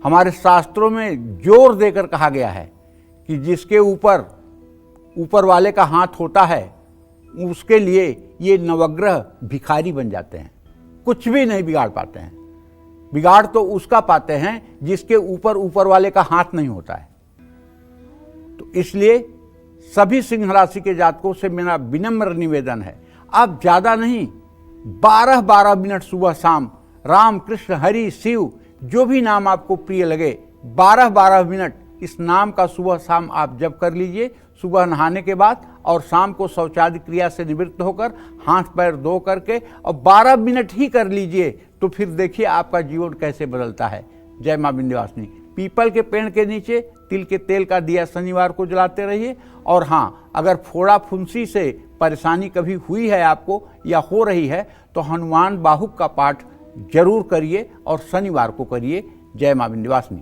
हमारे शास्त्रों में जोर देकर कहा गया है कि जिसके ऊपर वाले का हाथ होता है उसके लिए ये नवग्रह भिखारी बन जाते हैं, कुछ भी नहीं बिगाड़ पाते हैं। बिगाड़ तो उसका पाते हैं जिसके ऊपर वाले का हाथ नहीं होता है। तो इसलिए सभी सिंह राशि के जातकों से मेरा विनम्र निवेदन है, आप ज़्यादा नहीं, 12-12 मिनट सुबह शाम राम कृष्ण हरि शिव जो भी नाम आपको प्रिय लगे, 12-12 मिनट इस नाम का सुबह शाम आप जप कर लीजिए। सुबह नहाने के बाद और शाम को शौचादि क्रिया से निवृत्त होकर हाथ पैर धो करके और 12 मिनट ही कर लीजिए, तो फिर देखिए आपका जीवन कैसे बदलता है। जय मां विंध्यवासिनी। पीपल के पेड़ के नीचे तिल के तेल का दिया शनिवार को जलाते रहिए। और हाँ, अगर फोड़ा फुंसी से परेशानी कभी हुई है आपको या हो रही है तो हनुमान बाहुक का पाठ जरूर करिए और शनिवार को करिए। जय मां विंध्यवासिनी।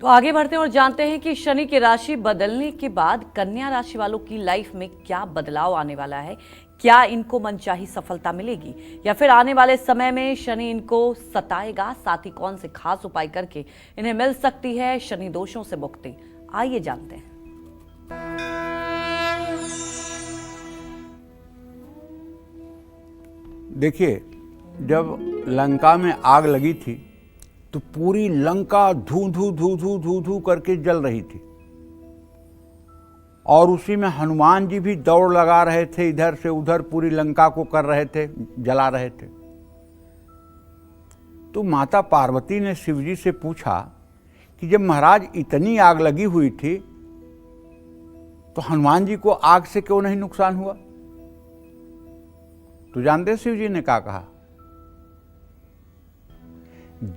तो आगे बढ़ते हैं और जानते हैं कि शनि की राशि बदलने के बाद कन्या राशि वालों की लाइफ में क्या बदलाव आने वाला है। क्या इनको मनचाही सफलता मिलेगी या फिर आने वाले समय में शनि इनको सताएगा। साथ ही कौन से खास उपाय करके इन्हें मिल सकती है शनि दोषों से मुक्ति, आइए जानते हैं। देखिए, जब लंका में आग लगी थी तो पूरी लंका धू धू धू धू धू धू करके जल रही थी और उसी में हनुमान जी भी दौड़ लगा रहे थे, इधर से उधर पूरी लंका को कर रहे थे, जला रहे थे। तो माता पार्वती ने शिव जी से पूछा कि जब महाराज इतनी आग लगी हुई थी तो हनुमान जी को आग से क्यों नहीं नुकसान हुआ। तो जानते शिव जी ने क्या कहा,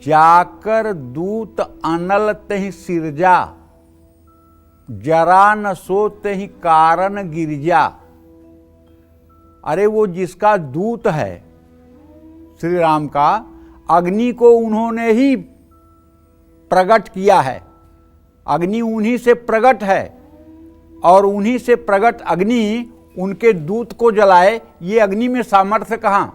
जाकर दूत अनल तहि सिरजा, जरा न सोते ही कारण गिरजा। अरे वो जिसका दूत है श्री राम का, अग्नि को उन्होंने ही प्रकट किया है, अग्नि उन्हीं से प्रकट है और उन्हीं से प्रकट अग्नि उनके दूत को जलाए, ये अग्नि में सामर्थ्य कहां।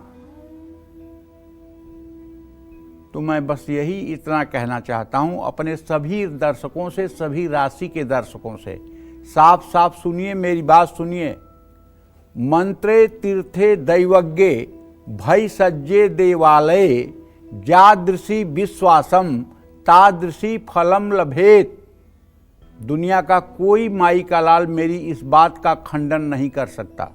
तो मैं बस यही इतना कहना चाहता हूं अपने सभी दर्शकों से, सभी राशि के दर्शकों से, साफ साफ सुनिए, मेरी बात सुनिए। मंत्रे तीर्थे दैवज्ञे भय सज्जे देवालये, जादृशी विश्वासम तादृशी फलम लभेत। दुनिया का कोई माई का लाल मेरी इस बात का खंडन नहीं कर सकता।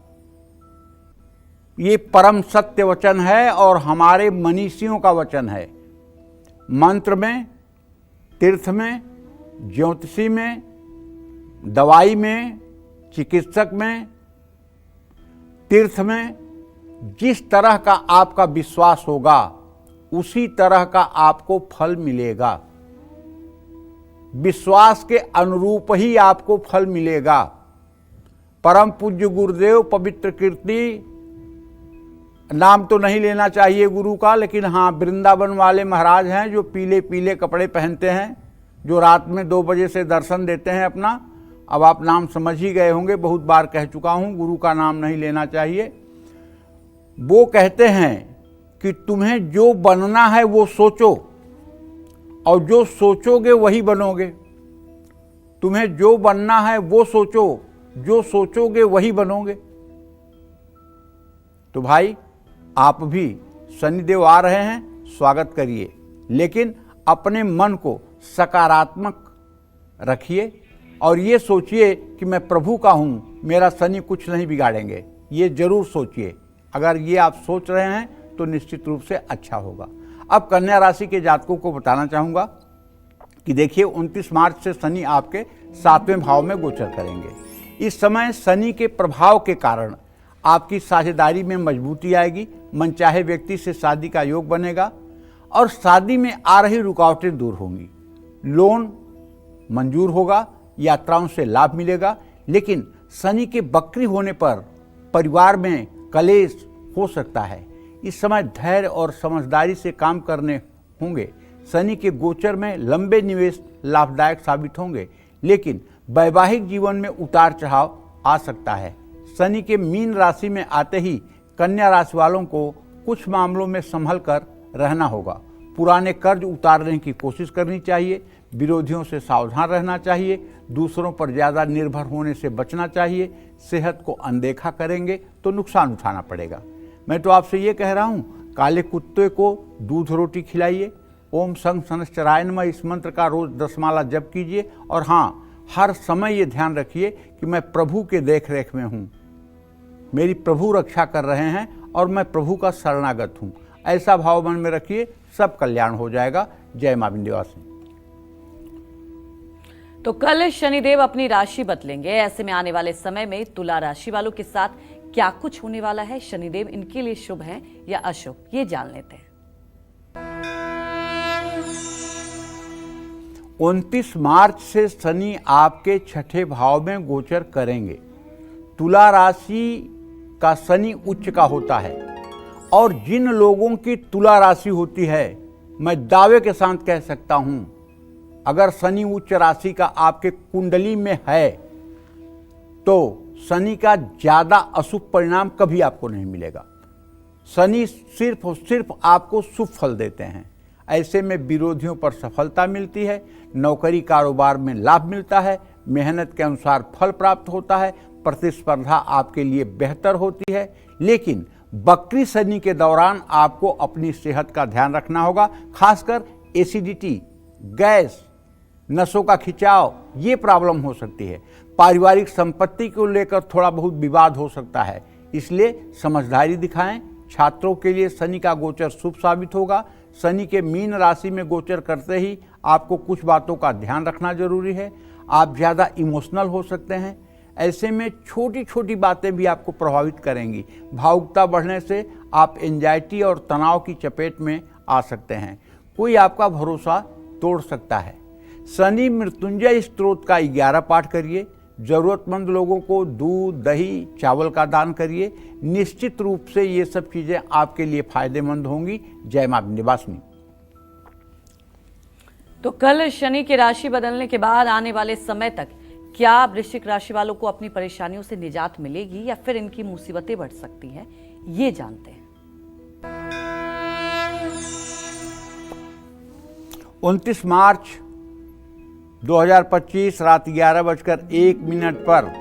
ये परम सत्य वचन है और हमारे मनीषियों का वचन है। मंत्र में, तीर्थ में, ज्योतिषी में, दवाई में, चिकित्सक में, तीर्थ में जिस तरह का आपका विश्वास होगा उसी तरह का आपको फल मिलेगा। विश्वास के अनुरूप ही आपको फल मिलेगा। परम पूज्य गुरुदेव पवित्र कीर्ति, नाम तो नहीं लेना चाहिए गुरु का, लेकिन हाँ, वृंदावन वाले महाराज हैं जो पीले पीले कपड़े पहनते हैं, जो रात में 2 बजे से दर्शन देते हैं अपना, अब आप नाम समझ ही गए होंगे, बहुत बार कह चुका हूं, गुरु का नाम नहीं लेना चाहिए। वो कहते हैं कि तुम्हें जो बनना है वो सोचो, और जो सोचोगे वही बनोगे। तुम्हें जो बनना है वो सोचो, जो सोचोगे वही बनोगे। तो भाई आप भी शनिदेव आ रहे हैं, स्वागत करिए, लेकिन अपने मन को सकारात्मक रखिए और ये सोचिए कि मैं प्रभु का हूं, मेरा शनि कुछ नहीं बिगाड़ेंगे। ये जरूर सोचिए। अगर ये आप सोच रहे हैं तो निश्चित रूप से अच्छा होगा। अब कन्या राशि के जातकों को बताना चाहूंगा कि देखिए 29 मार्च से शनि आपके 7वें भाव में गोचर करेंगे। इस समय शनि के प्रभाव के कारण आपकी साझेदारी में मजबूती आएगी, मनचाहे व्यक्ति से शादी का योग बनेगा और शादी में आ रही रुकावटें दूर होंगी। लोन मंजूर होगा, यात्राओं से लाभ मिलेगा, लेकिन शनि के वक्री होने पर परिवार में कलेश हो सकता है। इस समय धैर्य और समझदारी से काम करने होंगे। शनि के गोचर में लंबे निवेश लाभदायक साबित होंगे, लेकिन वैवाहिक जीवन में उतार चढ़ाव आ सकता है। शनि के मीन राशि में आते ही कन्या राशि वालों को कुछ मामलों में संभल कर रहना होगा। पुराने कर्ज उतारने की कोशिश करनी चाहिए, विरोधियों से सावधान रहना चाहिए, दूसरों पर ज़्यादा निर्भर होने से बचना चाहिए। सेहत को अनदेखा करेंगे तो नुकसान उठाना पड़ेगा। मैं तो आपसे ये कह रहा हूँ, काले कुत्ते को दूध रोटी खिलाइए, ओम संग शनश्चराय नमः इस मंत्र का रोज 10 माला जप कीजिए। और हाँ, हर समय ये ध्यान रखिए कि मैं प्रभु के देख रेख में हूँ, मेरी प्रभु रक्षा कर रहे हैं और मैं प्रभु का शरणागत हूँ। ऐसा भाव मन में रखिए, सब कल्याण हो जाएगा। जय मां विंध्यवासिनी। तो कल शनिदेव अपनी राशि बदलेंगे, ऐसे में आने वाले समय में तुला राशि वालों के साथ क्या कुछ होने वाला है, शनिदेव इनके लिए शुभ हैं या अशुभ, ये जान लेते हैं। 29 मार्च से शनि आपके 6ठे भाव में गोचर करेंगे। तुला राशि का शनि उच्च का होता है, और जिन लोगों की तुला राशि होती है, मैं दावे के साथ कह सकता हूं, अगर शनि उच्च राशि का आपके कुंडली में है तो शनि का ज्यादा अशुभ परिणाम कभी आपको नहीं मिलेगा। शनि सिर्फ और सिर्फ आपको शुभ फल देते हैं। ऐसे में विरोधियों पर सफलता मिलती है, नौकरी कारोबार में लाभ मिलता है, मेहनत के अनुसार फल प्राप्त होता है, प्रतिस्पर्धा आपके लिए बेहतर होती है। लेकिन वक्री शनि के दौरान आपको अपनी सेहत का ध्यान रखना होगा, खासकर एसिडिटी, गैस, नसों का खिंचाव, ये प्रॉब्लम हो सकती है। पारिवारिक संपत्ति को लेकर थोड़ा बहुत विवाद हो सकता है, इसलिए समझदारी दिखाएं। छात्रों के लिए शनि का गोचर शुभ साबित होगा। शनि के मीन राशि में गोचर करते ही आपको कुछ बातों का ध्यान रखना जरूरी है। आप ज़्यादा इमोशनल हो सकते हैं, ऐसे में छोटी छोटी बातें भी आपको प्रभावित करेंगी। भावुकता बढ़ने से आप एंजाइटी और तनाव की चपेट में आ सकते हैं। कोई आपका भरोसा तोड़ सकता है। शनि मृत्युंजय स्तोत्र का 11 पाठ करिए। जरूरतमंद लोगों को दूध, दही, चावल का दान करिए। निश्चित रूप से ये सब चीजें आपके लिए फायदेमंद होंगी। जय मां विंध्यवासिनी। तो कल शनि की राशि बदलने के बाद आने वाले समय तक क्या वृश्चिक राशि वालों को अपनी परेशानियों से निजात मिलेगी या फिर इनकी मुसीबतें बढ़ सकती हैं, ये जानते हैं। 29 मार्च 2025 रात 11:01 पर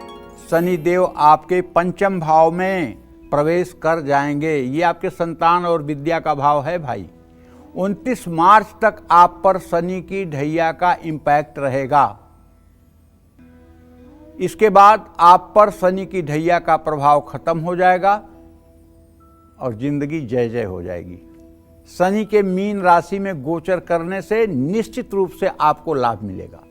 शनिदेव आपके पंचम भाव में प्रवेश कर जाएंगे। ये आपके संतान और विद्या का भाव है भाई। 29 मार्च तक आप पर शनि की ढैया का इम्पैक्ट रहेगा। इसके बाद आप पर शनि की ढैया का प्रभाव खत्म हो जाएगा और जिंदगी जय जय हो जाएगी। शनि के मीन राशि में गोचर करने से निश्चित रूप से आपको लाभ मिलेगा।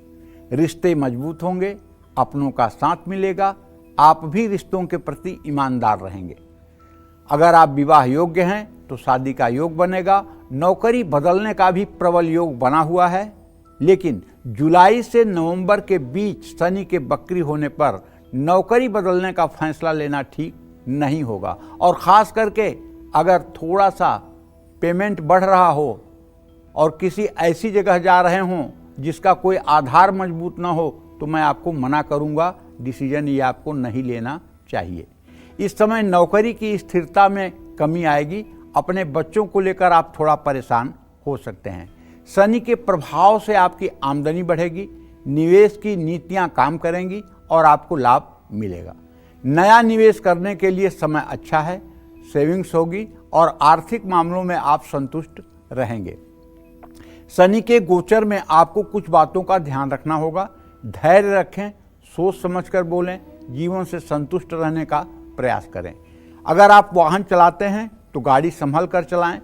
रिश्ते मजबूत होंगे, अपनों का साथ मिलेगा, आप भी रिश्तों के प्रति ईमानदार रहेंगे। अगर आप विवाह योग्य हैं तो शादी का योग बनेगा। नौकरी बदलने का भी प्रबल योग बना हुआ है, लेकिन जुलाई से नवंबर के बीच शनि के वक्री होने पर नौकरी बदलने का फैसला लेना ठीक नहीं होगा। और ख़ास करके अगर थोड़ा सा पेमेंट बढ़ रहा हो और किसी ऐसी जगह जा रहे हों जिसका कोई आधार मजबूत ना हो, तो तो मैं आपको मना करूंगा, डिसीजन ये आपको नहीं लेना चाहिए। इस समय नौकरी की स्थिरता में कमी आएगी। अपने बच्चों को लेकर आप थोड़ा परेशान हो सकते हैं। शनि के प्रभाव से आपकी आमदनी बढ़ेगी, निवेश की नीतियां काम करेंगी और आपको लाभ मिलेगा। नया निवेश करने के लिए समय अच्छा है, सेविंग्स होगी और आर्थिक मामलों में आप संतुष्ट रहेंगे। शनि के गोचर में आपको कुछ बातों का ध्यान रखना होगा। धैर्य रखें, सोच समझकर बोलें, जीवन से संतुष्ट रहने का प्रयास करें। अगर आप वाहन चलाते हैं तो गाड़ी संभल कर चलाएं।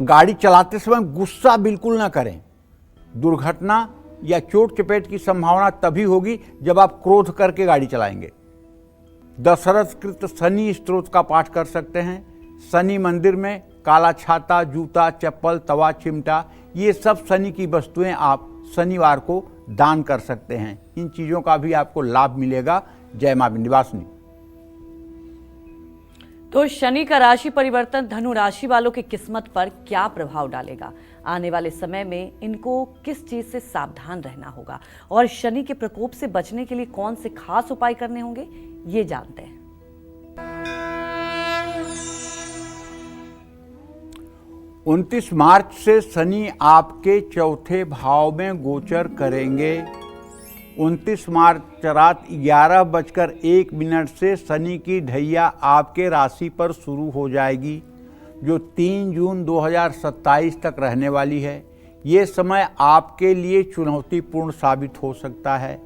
गाड़ी चलाते समय गुस्सा बिल्कुल ना करें। दुर्घटना या चोट चपेट की संभावना तभी होगी जब आप क्रोध करके गाड़ी चलाएंगे। दशरथ कृत शनि स्तोत्र का पाठ कर सकते हैं। शनि मंदिर में काला छाता, जूता, चप्पल, तवा, चिमटा, ये सब शनि की वस्तुएं आप शनिवार को दान कर सकते हैं। इन चीज़ों का भी आपको लाभ मिलेगा। जय मां विंध्यवासिनी। तो शनि का राशि परिवर्तन धनु राशि वालों की किस्मत पर क्या प्रभाव डालेगा? आने वाले समय में इनको किस चीज से सावधान रहना होगा और शनि के प्रकोप से बचने के लिए कौन से खास उपाय करने होंगे, ये जानते हैं। 29 मार्च से शनि आपके चौथे भाव में गोचर करेंगे। 29 मार्च रात 11:01 से शनि की ढैया आपके राशि पर शुरू हो जाएगी, जो 3 जून 2027 तक रहने वाली है। ये समय आपके लिए चुनौतीपूर्ण साबित हो सकता है।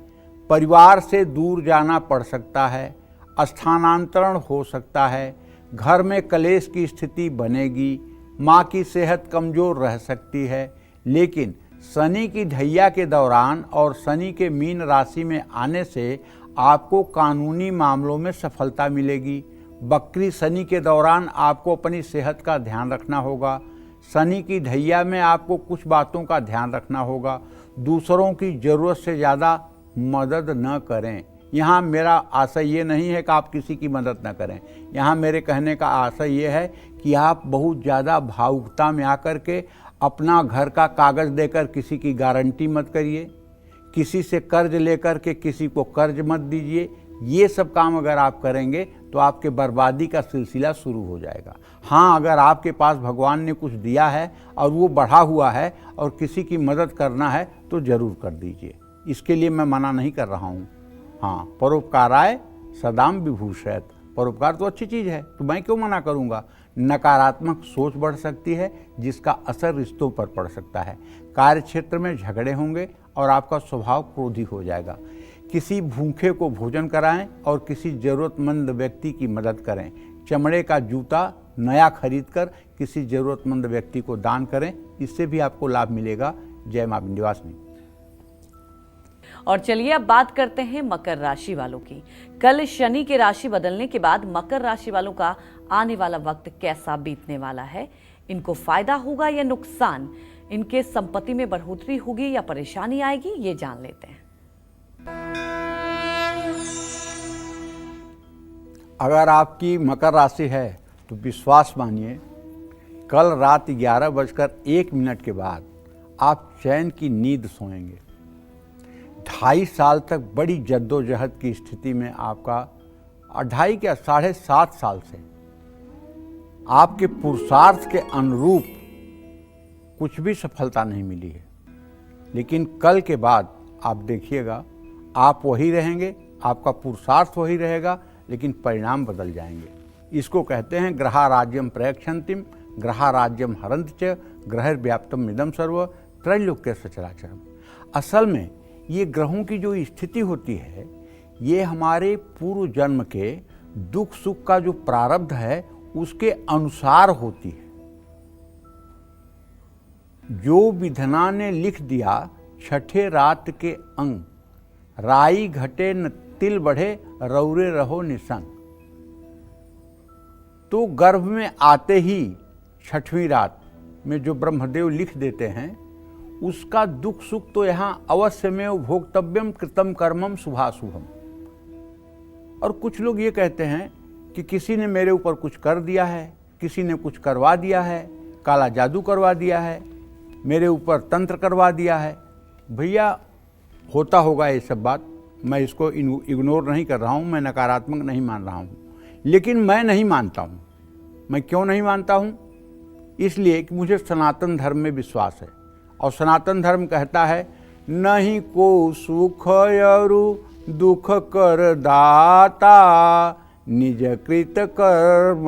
परिवार से दूर जाना पड़ सकता है, स्थानांतरण हो सकता है, घर में कलेश की स्थिति बनेगी, माँ की सेहत कमज़ोर रह सकती है। लेकिन शनि की ढैया के दौरान और शनि के मीन राशि में आने से आपको कानूनी मामलों में सफलता मिलेगी। बकरी शनि के दौरान आपको अपनी सेहत का ध्यान रखना होगा। शनि की ढैया में आपको कुछ बातों का ध्यान रखना होगा। दूसरों की ज़रूरत से ज़्यादा मदद न करें। यहाँ मेरा आशय ये नहीं है कि आप किसी की मदद न करें। यहाँ मेरे कहने का आशय ये है कि आप बहुत ज़्यादा भावुकता में आकर के अपना घर का कागज़ देकर किसी की गारंटी मत करिए, किसी से कर्ज लेकर के किसी को कर्ज मत दीजिए। ये सब काम अगर आप करेंगे तो आपके बर्बादी का सिलसिला शुरू हो जाएगा। हाँ, अगर आपके पास भगवान ने कुछ दिया है और वो बढ़ा हुआ है और किसी की मदद करना है तो ज़रूर कर दीजिए। इसके लिए मैं मना नहीं कर रहा हूँ। हाँ, परोपकाराय सदाम विभूषयत, परोपकार तो अच्छी चीज़ है, तो मैं क्यों मना करूँगा। नकारात्मक सोच बढ़ सकती है जिसका असर रिश्तों पर पड़ सकता है। कार्य क्षेत्र में झगड़े होंगे और आपका स्वभाव क्रोधी हो जाएगा। किसी भूखे को भोजन कराएं और किसी ज़रूरतमंद व्यक्ति की मदद करें। चमड़े का जूता नया खरीदकर किसी ज़रूरतमंद व्यक्ति को दान करें, इससे भी आपको लाभ मिलेगा। जय मां विंध्यवासिनी। और चलिए अब बात करते हैं मकर राशि वालों की। कल शनि के राशि बदलने के बाद मकर राशि वालों का आने वाला वक्त कैसा बीतने वाला है? इनको फायदा होगा या नुकसान? इनके संपत्ति में बढ़ोतरी होगी या परेशानी आएगी? ये जान लेते हैं। अगर आपकी मकर राशि है तो विश्वास मानिए, कल रात 11:01 के बाद आप चैन की नींद सोएंगे। 2.5 साल तक बड़ी जद्दोजहद की स्थिति में आपका 2.5 क्या 7.5 साल से आपके पुरुषार्थ के अनुरूप कुछ भी सफलता नहीं मिली है। लेकिन कल के बाद आप देखिएगा, आप वही रहेंगे, आपका पुरुषार्थ वही रहेगा, लेकिन परिणाम बदल जाएंगे। इसको कहते हैं ग्रहा राज्यम प्रयक्षन्तिम ग्रहा राज्यम हरंत च ग्रहव्याप्तम इदम सर्व त्रैलोक्य सचराचरम। असल में ये ग्रहों की जो स्थिति होती है, ये हमारे पूर्व जन्म के दुख सुख का जो प्रारब्ध है उसके अनुसार होती है। जो विधना ने लिख दिया छठे रात के अंग, राई घटे न तिल बढ़े रौरे रहो निसंग। तो गर्भ में आते ही छठवीं रात में जो ब्रह्मदेव लिख देते हैं, उसका दुख सुख तो यहाँ अवश्यमेव भोक्तव्यम कृतम कर्मम शुभाशुभम। और कुछ लोग ये कहते हैं कि किसी ने मेरे ऊपर कुछ कर दिया है, किसी ने कुछ करवा दिया है, काला जादू करवा दिया है, मेरे ऊपर तंत्र करवा दिया है। भैया, होता होगा ये सब बात, मैं इसको इग्नोर नहीं कर रहा हूँ, मैं नकारात्मक नहीं मान रहा हूँ, लेकिन मैं नहीं मानता हूँ। मैं क्यों नहीं मानता हूँ? इसलिए कि मुझे सनातन धर्म में विश्वास है, और सनातन धर्म कहता है नहीं को सुख अरु दुख कर दाता, निज कृत कर्म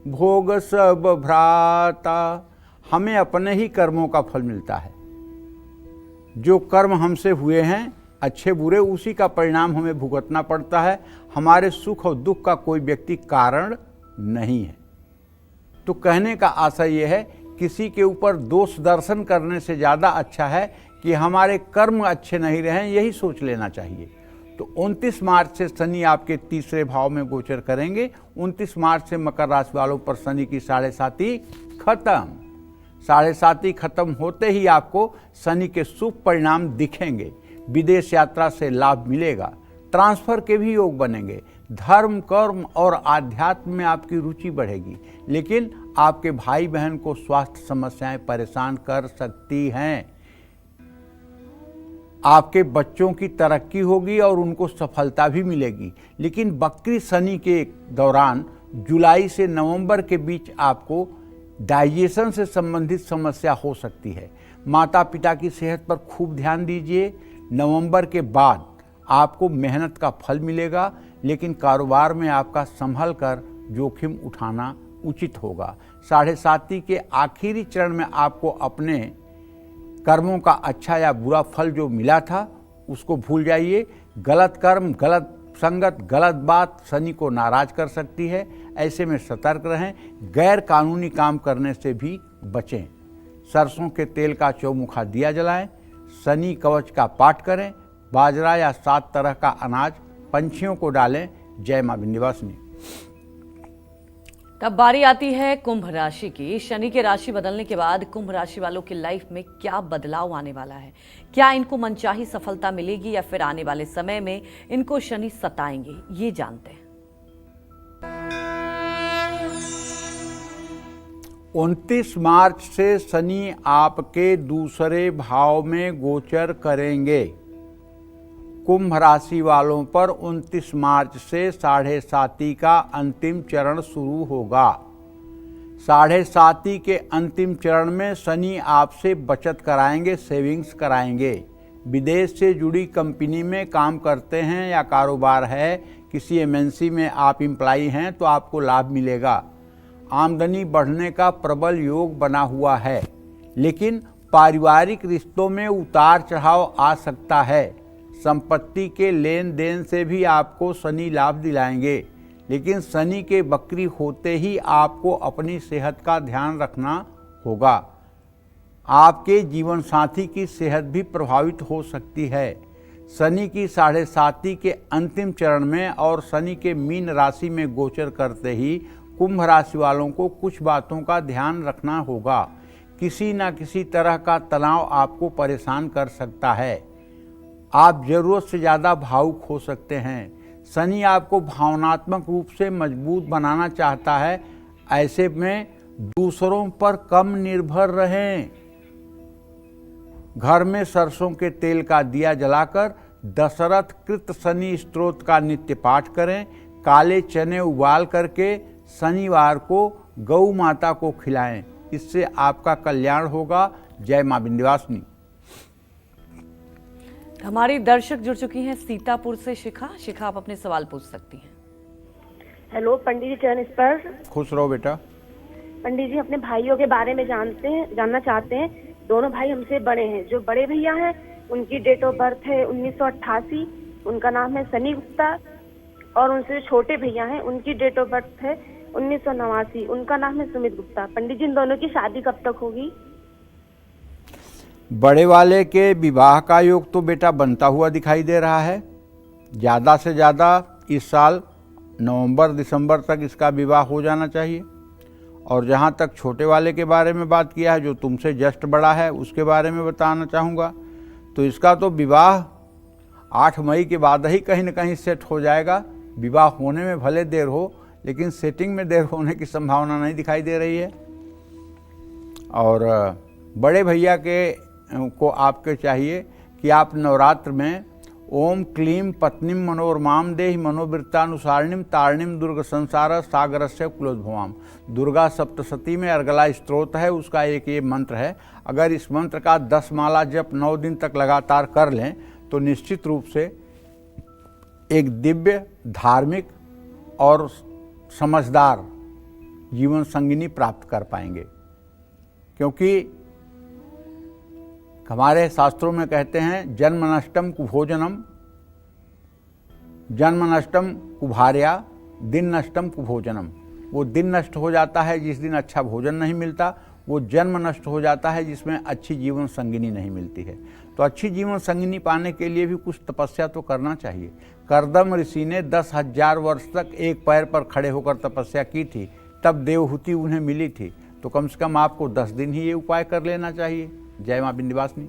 भोग सब भ्राता। हमें अपने ही कर्मों का फल मिलता है। जो कर्म हमसे हुए हैं अच्छे बुरे, उसी का परिणाम हमें भुगतना पड़ता है। हमारे सुख और दुख का कोई व्यक्ति कारण नहीं है। तो कहने का आशय यह है, किसी के ऊपर दोष दर्शन करने से ज़्यादा अच्छा है कि हमारे कर्म अच्छे नहीं रहे, यही सोच लेना चाहिए। तो 29 मार्च से शनि आपके तीसरे भाव में गोचर करेंगे। 29 मार्च से मकर राशि वालों पर शनि की 7.5 खत्म। 7.5 खत्म होते ही आपको शनि के शुभ परिणाम दिखेंगे। विदेश यात्रा से लाभ मिलेगा, ट्रांसफर के भी योग बनेंगे, धर्म कर्म और आध्यात्म में आपकी रुचि बढ़ेगी। लेकिन आपके भाई बहन को स्वास्थ्य समस्याएं परेशान कर सकती हैं। आपके बच्चों की तरक्की होगी और उनको सफलता भी मिलेगी। लेकिन वक्री शनि के दौरान जुलाई से नवंबर के बीच आपको डाइजेशन से संबंधित समस्या हो सकती है। माता पिता की सेहत पर खूब ध्यान दीजिए। नवंबर के बाद आपको मेहनत का फल मिलेगा, लेकिन कारोबार में आपका संभल कर जोखिम उठाना उचित होगा। 7.5 के आखिरी चरण में आपको अपने कर्मों का अच्छा या बुरा फल जो मिला था उसको भूल जाइए। गलत कर्म, गलत संगत, गलत बात शनि को नाराज कर सकती है। ऐसे में सतर्क रहें। गैर कानूनी काम करने से भी बचें। सरसों के तेल का चौमुखा दिया जलाएं। शनि कवच का पाठ करें। बाजरा या 7 तरह का अनाज पंछियों को डालें। जय मां विंध्यवासिनी। तब बारी आती है कुंभ राशि की। शनि के राशि बदलने के बाद कुंभ राशि वालों की लाइफ में क्या बदलाव आने वाला है? क्या इनको मनचाही सफलता मिलेगी या फिर आने वाले समय में इनको शनि सताएंगे? ये जानते हैं। 29 मार्च से शनि आपके दूसरे भाव में गोचर करेंगे। कुंभ राशि वालों पर 29 मार्च से 7.5 का अंतिम चरण शुरू होगा। 7.5 के अंतिम चरण में शनि आपसे बचत कराएंगे, सेविंग्स कराएंगे। विदेश से जुड़ी कंपनी में काम करते हैं या कारोबार है, किसी एमएनसी में आप एम्प्लॉई हैं तो आपको लाभ मिलेगा। आमदनी बढ़ने का प्रबल योग बना हुआ है, लेकिन पारिवारिक रिश्तों में उतार चढ़ाव आ सकता है। संपत्ति के लेन देन से भी आपको शनि लाभ दिलाएंगे, लेकिन शनि के वक्री होते ही आपको अपनी सेहत का ध्यान रखना होगा। आपके जीवन साथी की सेहत भी प्रभावित हो सकती है। शनि की 7.5 के अंतिम चरण में और शनि के मीन राशि में गोचर करते ही कुंभ राशि वालों को कुछ बातों का ध्यान रखना होगा। किसी न किसी तरह का तनाव आपको परेशान कर सकता है। आप जरूरत से ज़्यादा भावुक हो सकते हैं। शनि आपको भावनात्मक रूप से मजबूत बनाना चाहता है। ऐसे में दूसरों पर कम निर्भर रहें। घर में सरसों के तेल का दिया जलाकर दशरथ कृत शनि स्तोत्र का नित्य पाठ करें। काले चने उबाल करके शनिवार को गौ माता को खिलाएं। इससे आपका कल्याण होगा। जय मां विंध्यवासिनी। हमारी दर्शक जुड़ चुकी हैं सीतापुर से शिखा। शिखा, आप अपने सवाल पूछ सकती हैं। हेलो पंडित जी, चरण स्पर्श। खुश रहो बेटा। पंडित जी, अपने भाइयों के बारे में जानना चाहते हैं। दोनों भाई हमसे बड़े हैं। जो बड़े भैया हैं उनकी डेट ऑफ बर्थ है 1988, उनका नाम है सनी गुप्ता। और उनसे जो छोटे भैया हैं उनकी डेट ऑफ बर्थ है 1989, उनका नाम है सुमित गुप्ता। पंडित जी, इन दोनों की शादी कब तक होगी? बड़े वाले के विवाह का योग तो बेटा बनता हुआ दिखाई दे रहा है। ज़्यादा से ज़्यादा इस साल नवंबर दिसंबर तक इसका विवाह हो जाना चाहिए। और जहाँ तक छोटे वाले के बारे में बात किया है, जो तुमसे जस्ट बड़ा है, उसके बारे में बताना चाहूँगा। तो इसका तो विवाह 8 मई के बाद ही कहीं न कहीं सेट हो जाएगा। विवाह होने में भले देर हो, लेकिन सेटिंग में देर होने की संभावना नहीं दिखाई दे रही है। और बड़े भैया को आपके चाहिए कि आप नवरात्र में ओम क्लीम पत्नीम मनोरमाम देहि मनोवृत्तानुसारिणीम तारिणीम दुर्ग संसार सागरस्य कुलोद्भवाम। दुर्गा सप्तशती में अर्गला स्त्रोत है, उसका एक ये मंत्र है। अगर इस मंत्र का 10 माला जप 9 दिन तक लगातार कर लें तो निश्चित रूप से एक दिव्य, धार्मिक और समझदार जीवन संगिनी प्राप्त कर पाएंगे। क्योंकि हमारे शास्त्रों में कहते हैं जन्म नष्टम कुभोजनम, जन्म नष्टम कुभार्या, दिन नष्टम कुभोजनम। वो दिन नष्ट हो जाता है जिस दिन अच्छा भोजन नहीं मिलता, वो जन्म नष्ट हो जाता है जिसमें अच्छी जीवन संगिनी नहीं मिलती है। तो अच्छी जीवन संगिनी पाने के लिए भी कुछ तपस्या तो करना चाहिए। करदम ऋषि ने 10,000 वर्ष तक एक पैर पर खड़े होकर तपस्या की थी, तब देवहूति उन्हें मिली थी। तो कम से कम आपको 10 दिन ही ये उपाय कर लेना चाहिए। जय मां विंध्यवासिनी।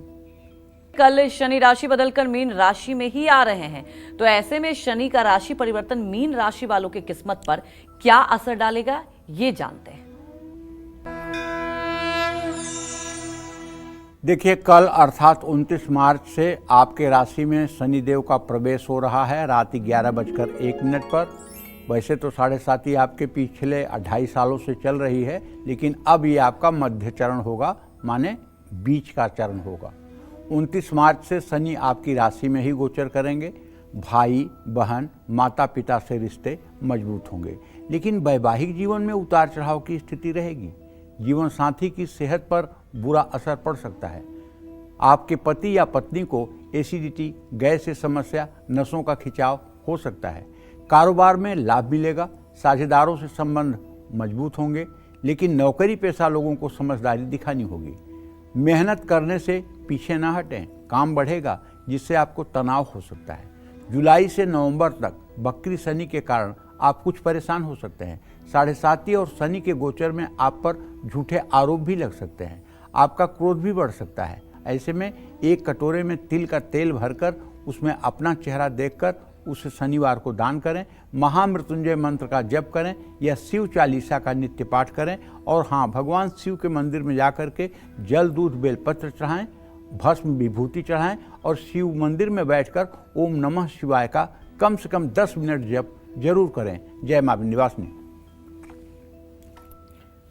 कल शनि राशि बदलकर मीन राशि में ही आ रहे हैं, तो ऐसे में शनि का राशि परिवर्तन मीन राशि वालों की किस्मत पर क्या असर डालेगा, ये जानते हैं। देखिए, कल अर्थात 29 मार्च से आपके राशि में शनिदेव का प्रवेश हो रहा है रात 11:01 पर। वैसे तो 7.5 आपके पिछले 2.5 सालों से चल रही है, लेकिन अब ये आपका मध्य चरण होगा, माने बीच का चरण होगा। 29 मार्च से शनि आपकी राशि में ही गोचर करेंगे। भाई बहन माता पिता से रिश्ते मजबूत होंगे, लेकिन वैवाहिक जीवन में उतार चढ़ाव की स्थिति रहेगी। जीवन साथी की सेहत पर बुरा असर पड़ सकता है। आपके पति या पत्नी को एसिडिटी, गैस से समस्या, नसों का खिंचाव हो सकता है। कारोबार में लाभ मिलेगा, साझेदारों से संबंध मजबूत होंगे, लेकिन नौकरी पेशा लोगों को समझदारी दिखानी होगी। मेहनत करने से पीछे ना हटें, काम बढ़ेगा जिससे आपको तनाव हो सकता है। जुलाई से नवंबर तक बकरी शनि के कारण आप कुछ परेशान हो सकते हैं। 7.5 और शनि के गोचर में आप पर झूठे आरोप भी लग सकते हैं। आपका क्रोध भी बढ़ सकता है। ऐसे में एक कटोरे में तिल का तेल भरकर उसमें अपना चेहरा देखकर उसे शनिवार को दान करें। महामृत्युंजय मंत्र का जप करें या शिव चालीसा का नित्य पाठ करें। और हाँ, भगवान शिव के मंदिर में जाकर के जल दूध बेलपत्र चढ़ाएं, भस्म विभूति चढ़ाएं और शिव मंदिर में बैठकर ओम नमः शिवाय का कम से कम 10 मिनट जप जरूर करें। जय मां विंध्यवासिनी।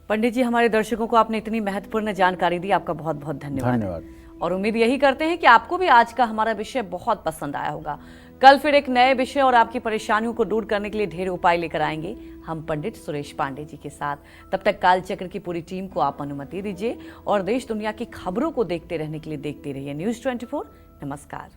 पंडित जी, हमारे दर्शकों को आपने इतनी महत्वपूर्ण जानकारी दी, आपका बहुत बहुत धन्यवाद। और उम्मीद यही करते हैं कि आपको भी आज का हमारा विषय बहुत पसंद आया होगा। कल फिर एक नए विषय और आपकी परेशानियों को दूर करने के लिए ढेर उपाय लेकर आएंगे हम पंडित सुरेश पांडे जी के साथ। तब तक कालचक्र की पूरी टीम को आप अनुमति दीजिए और देश दुनिया की खबरों को देखते रहने के लिए देखते रहिए न्यूज़ 24। नमस्कार।